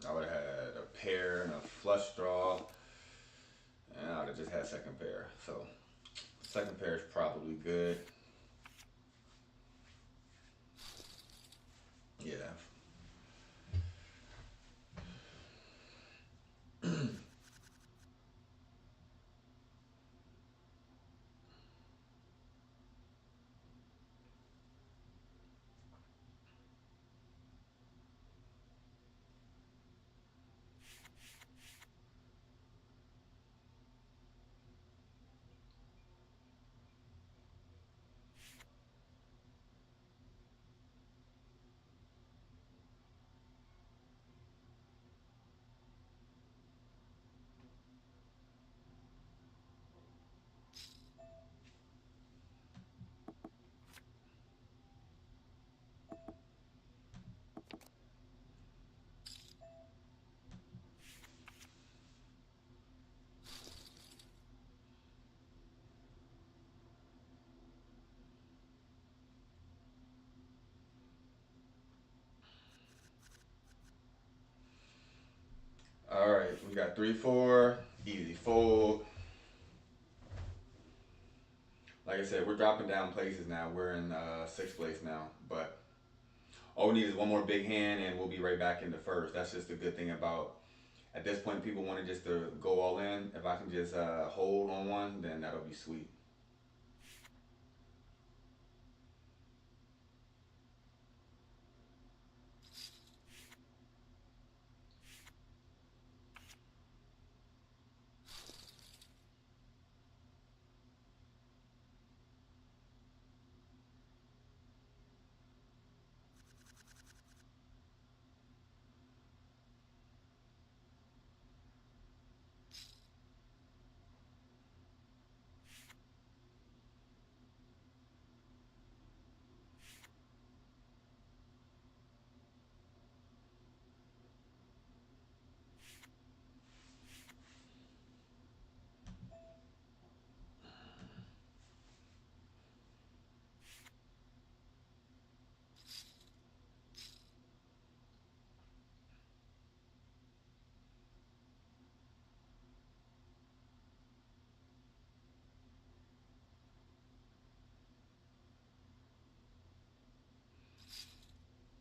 I would have had a pair and a flush draw, and I would have just had second pair. So second pair is probably good. Yeah. All right, we got 3-4, easy fold. Like I said, we're dropping down places now. We're in 6th place now, but all we need is one more big hand, and we'll be right back into 1st. That's just the good thing about At this point, people want to just to go all in. If I can just hold on one, then that'll be sweet.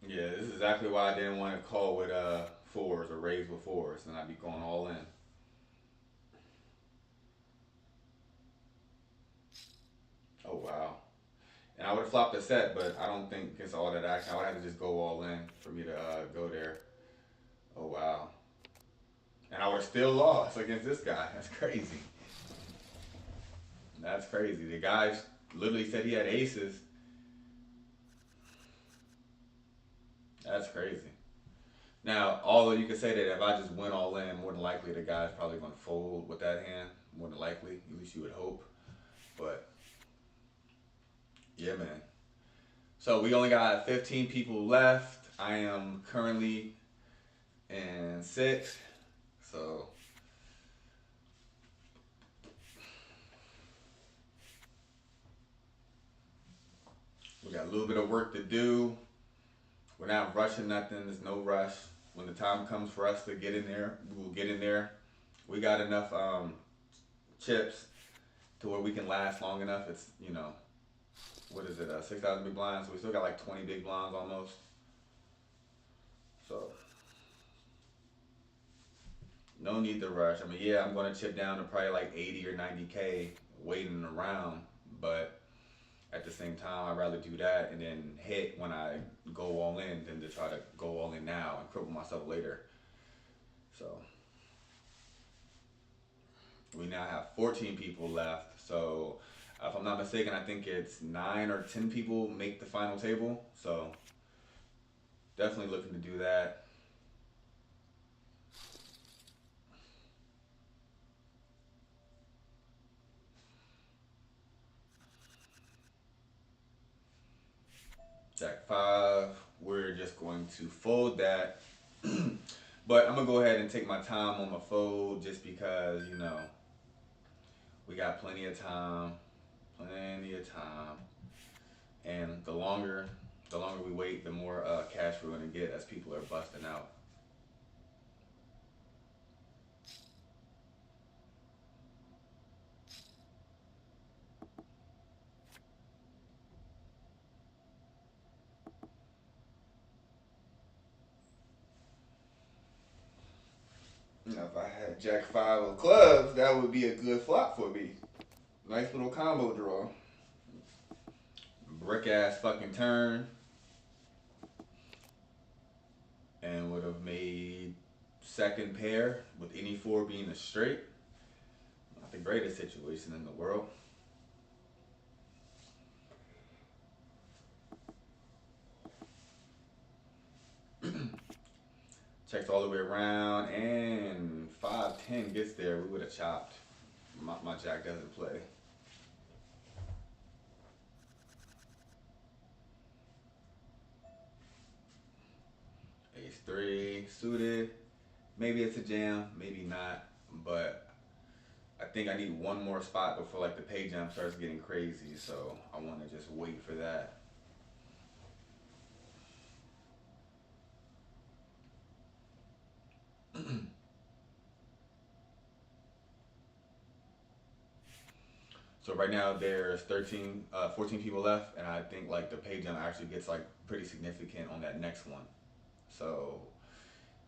Yeah, this is exactly why I didn't want to call with fours or raise with fours, and I'd be going all in. Oh wow. And I would have flopped a set, but I don't think against all that action, I would have to just go all in for me to go there. Oh wow. And I would have still lost against this guy. That's crazy. That's crazy. The guy literally said he had aces. That's crazy. Now, although you could say that if I just went all in, more than likely the guy's probably going to fold with that hand. More than likely, at least you would hope. But yeah, man. So we only got 15 people left. I am currently in sixth. So we got a little bit of work to do. We're not rushing nothing. There's no rush. When the time comes for us to get in there, we will get in there. We got enough chips to where we can last long enough. It's, what is it, 6,000 big blinds. So we still got like 20 big blinds almost. So no need to rush. I mean, yeah, I'm going to chip down to probably like 80 or 90K waiting around, but at the same time, I'd rather do that and then hit when I go all in than to try to go all in now and cripple myself later. So we now have 14 people left. So if I'm not mistaken, I think it's 9 or 10 people make the final table. So definitely looking to do that. Jack five. We're just going to fold that. But I'm gonna go ahead and take my time on my fold just because we got plenty of time, and the longer we wait, the more cash we're gonna get as people are busting out. If I had Jack five of clubs, that would be a good flop for me. Nice little combo draw. Brick ass fucking turn, and would have made second pair with any four being a straight. Not the greatest situation in the world. Checks all the way around, and 5-10 gets there. We would have chopped. My jack doesn't play. Ace three suited. Maybe it's a jam, maybe not. But I think I need one more spot before like the pay jam starts getting crazy. So I want to just wait for that. So right now there's 14 people left, and I think like the pay jump actually gets like pretty significant on that next one. So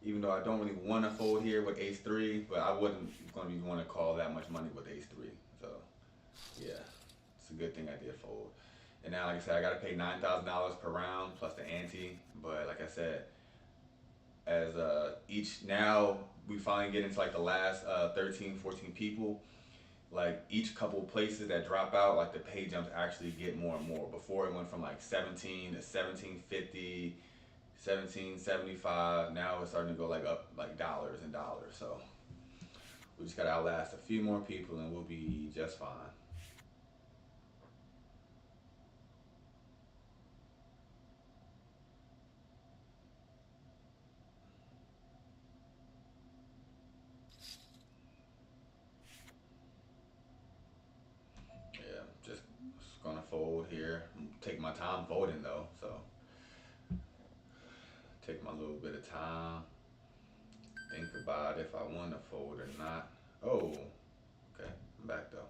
Even though I don't really want to fold here with ace three, but I wouldn't going to be want to call that much money with ace three. So yeah, it's a good thing I did fold. And now, like I said, I got to pay $9,000 per round plus the ante. But like I said, as each now we finally get into like the last 13, 14 people. Like each couple places that drop out, like the pay jumps actually get more and more. Before it went from like 17 to 1750, 1775. Now it's starting to go like up like dollars and dollars. So we just gotta outlast a few more people and we'll be just fine. Yeah, just gonna fold here. Take my time folding though, so take my little bit of time. Think about if I want to fold or not. Oh, okay, I'm back though.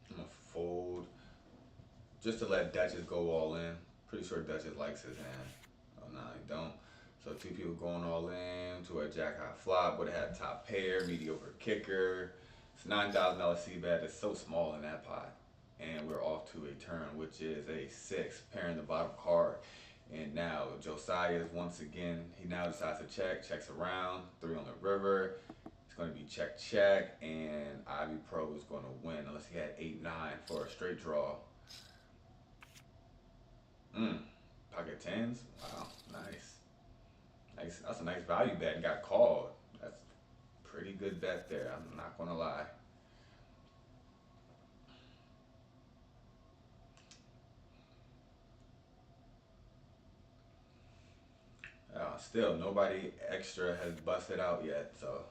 I'm gonna fold just to let Duchess go all in. Pretty sure Duchess likes his hand. Oh no, he don't. So two people going all in to a jack high flop would have had top pair, mediocre kicker. It's $9,000 C bet. It's so small in that pot. And we're off to a turn, which is a six, pairing the bottom card. And now Josiah is once again, he now decides to check, checks around, three on the river. It's going to be check, check, and Ivy Pro is going to win unless he had 8-9 for a straight draw. Mm, pocket tens? Wow, nice. Nice. That's a nice value bet and got called. That's a pretty good bet there, I'm not going to lie. Still, nobody extra has busted out yet, so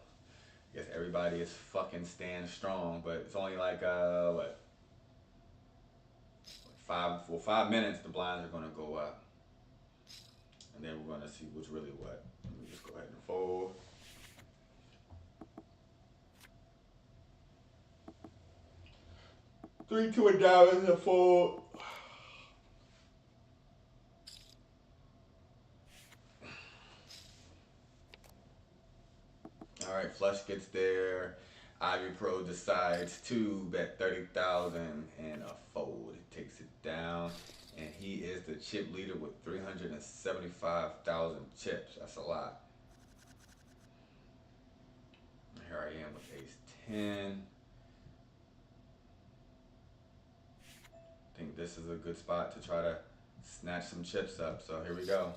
I guess everybody is fucking staying strong, but it's only like, what, 5 minutes the blinds are going to go up. And then we're going to see what's really what. Let me just go ahead and fold. 3-2 of diamonds and fold. All right, flush gets there. Ivy Pro decides to bet 30,000 and a fold. He takes it down, and he is the chip leader with 375,000 chips. That's a lot. Here I am with Ace 10. I think this is a good spot to try to snatch some chips up. So here we go.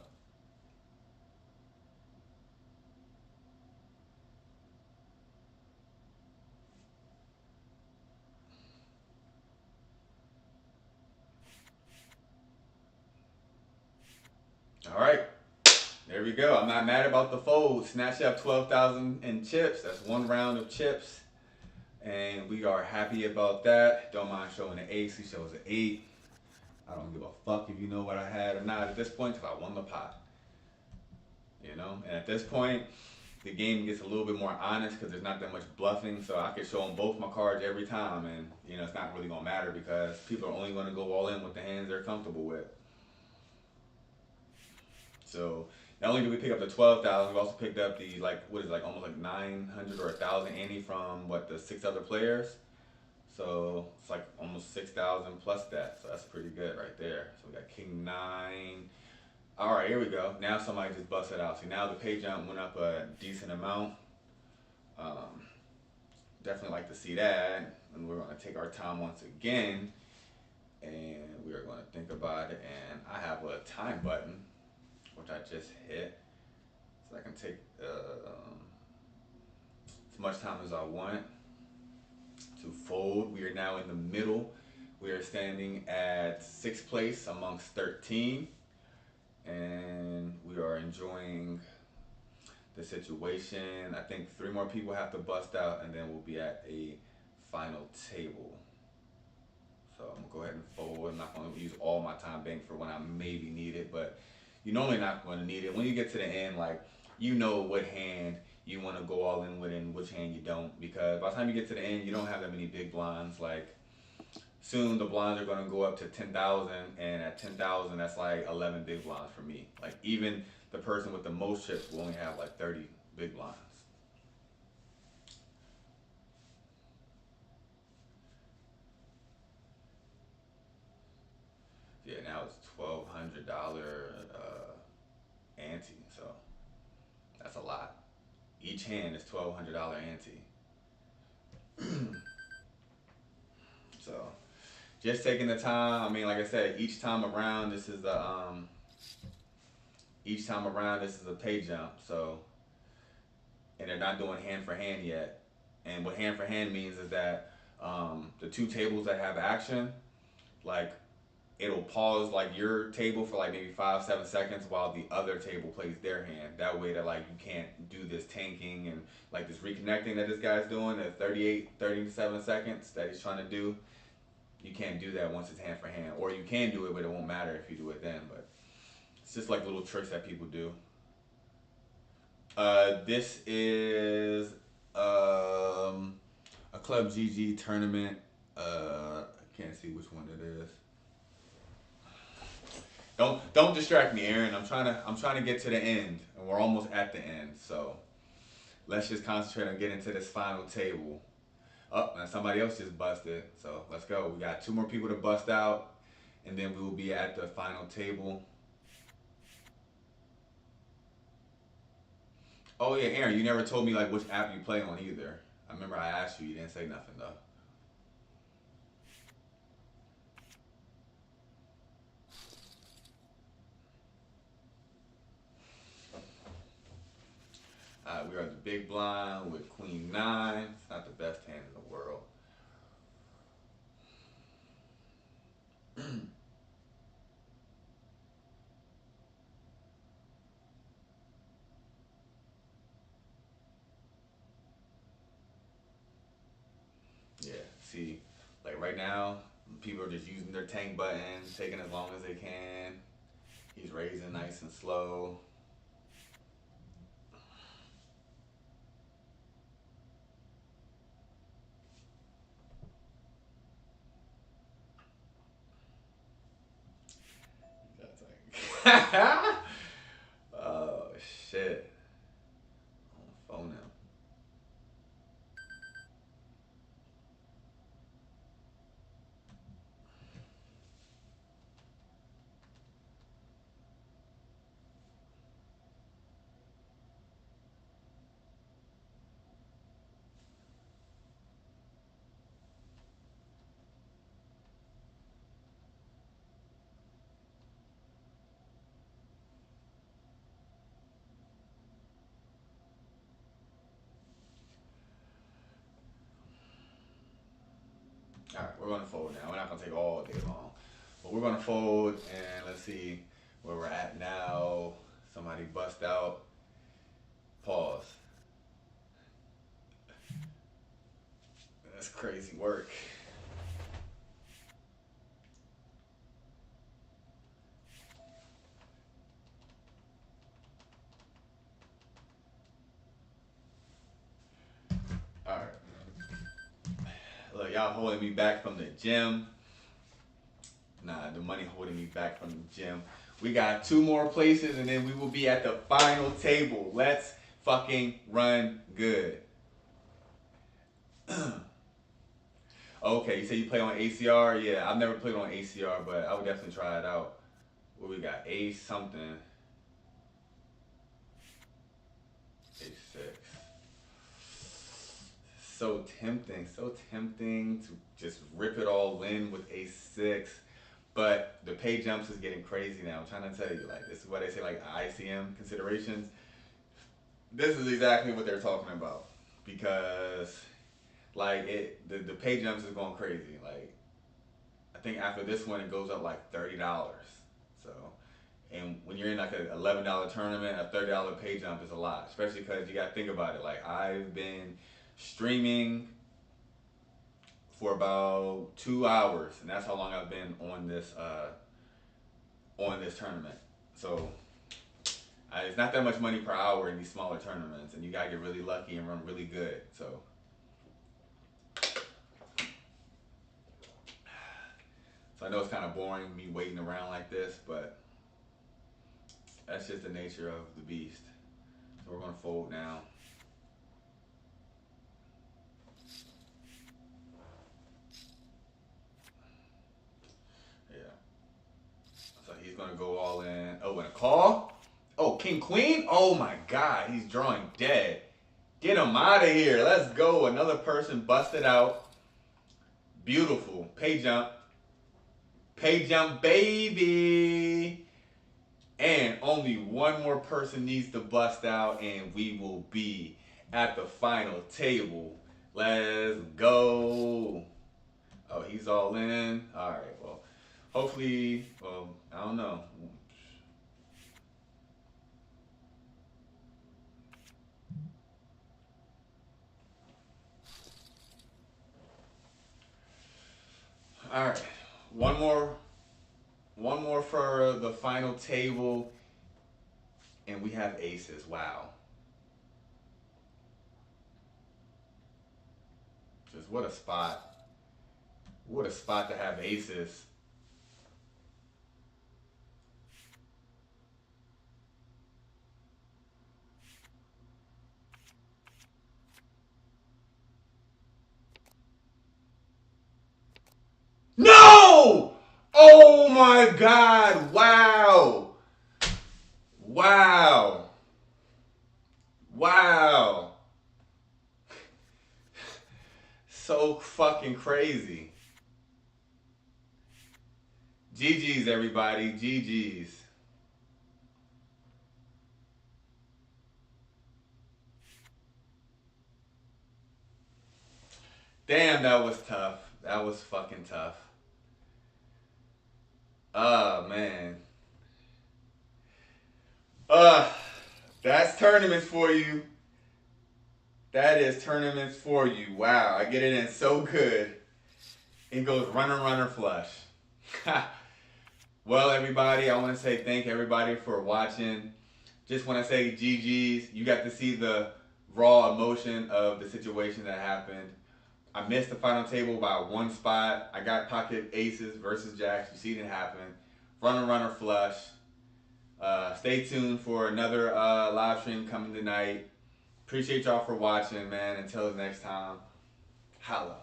All right, there we go. I'm not mad about the fold. Snatch up 12,000 in chips. That's one round of chips. And we are happy about that. Don't mind showing the ace. He shows an 8. I don't give a fuck if you know what I had or not at this point because I won the pot. You know? And at this point, the game gets a little bit more honest because there's not that much bluffing. So I can show them both my cards every time. And, you know, it's not really going to matter because people are only going to go all in with the hands they're comfortable with. So not only did we pick up the 12,000, we also picked up the almost like 900 or 1,000 ante from the 6 other players. So it's like almost 6,000 plus that. So that's pretty good right there. So we got King 9. All right, here we go. Now somebody just busted out. So now the pay jump went up a decent amount. Definitely like to see that. And we're going to take our time once again. And we are going to think about it. And I have a time button, which I just hit. So I can take as much time as I want to fold. We are now in the middle. We are standing at 6th place amongst 13. And we are enjoying the situation. I think 3 more people have to bust out, and then we'll be at a final table. So I'm gonna go ahead and fold. I'm not gonna use all my time bank for when I maybe need it, but you're normally not gonna need it. When you get to the end, like you know what hand you want to go all in with and which hand you don't, because by the time you get to the end, you don't have that many big blinds. Like soon the blinds are gonna go up to 10,000, and at 10,000, that's like 11 big blinds for me. Like even the person with the most chips will only have like 30 big blinds. Yeah, now it's $1,200 ante, so that's a lot. Each hand is $1,200 ante. So just taking the time. I mean, like I said, each time around this is a pay jump. So and they're not doing hand for hand yet. And what hand for hand means is that the two tables that have action, like it'll pause like your table for like maybe 5-7 seconds while the other table plays their hand. That way that like you can't do this tanking and like this reconnecting that this guy's doing at 37 seconds that he's trying to do. You can't do that once it's hand for hand. Or you can do it, but it won't matter if you do it then. But it's just like little tricks that people do. This is a ClubGG tournament. I can't see which one it is. Don't distract me, Aaron. I'm trying to get to the end, and we're almost at the end. So let's just concentrate on getting to this final table. Oh, and somebody else just busted. So let's go. We got 2 more people to bust out, and then we will be at the final table. Oh yeah, Aaron, you never told me like which app you play on either. I remember I asked you. You didn't say nothing though. We are the big blind with Queen Nine. It's not the best hand in the world. Yeah. See, like right now, people are just using their tank button, taking as long as they can. He's raising nice and slow. That's like, oh shit. Phone him. All right, we're gonna fold now. We're not gonna take all day long, but we're gonna fold and let's see where we're at now. Somebody bust out. Pause. That's crazy work. All right. Look, y'all holding me back from the gym. Nah, the money holding me back from the gym. We got 2 more places and then we will be at the final table. Let's fucking run good. Okay, you say you play on ACR? Yeah, I've never played on ACR, but I would definitely try it out. What we got? Ace something. Ace 6. So tempting to just rip it all in with Ace 6. But the pay jumps is getting crazy now. I'm trying to tell you, like, this is what they say, like, ICM considerations. This is exactly what they're talking about. Because, like, the pay jumps is going crazy. Like, I think after this one, it goes up like $30. So, And when you're in like a $11 tournament, a $30 pay jump is a lot, especially because you got to think about it. Like I've been streaming for about 2 hours, and that's how long I've been on this tournament. So it's not that much money per hour in these smaller tournaments, and you gotta get really lucky and run really good. So I know it's kind of boring me waiting around like this, but that's just the nature of the beast. So we're gonna fold now. Yeah. So he's gonna go all in. Oh, and a call? Oh, King Queen? Oh my God, he's drawing dead. Get him out of here. Let's go. Another person busted out. Beautiful. Pay jump. Pay jump, baby. And only one more person needs to bust out, and we will be at the final table. Let's go. Oh, he's all in. All right. Well, hopefully, I don't know. All right. One more. One more for the final table, and we have aces. Wow. Just what a spot. What a spot to have aces. No! Oh my God. Wow. Wow. Wow. So fucking crazy. GG's, everybody. GG's. Damn, that was tough. That was fucking tough. Oh, man. Uh, that's tournaments for you. That is tournaments for you. Wow, I get it in so good. It goes runner, runner, flush. Well, everybody, I want to say thank everybody for watching. Just want to say GG's. You got to see the raw emotion of the situation that happened. I missed the final table by one spot. I got pocket aces versus jacks. You see it happen. Runner, runner, flush. Stay tuned for another live stream coming tonight. Appreciate y'all for watching, man. Until next time, holla.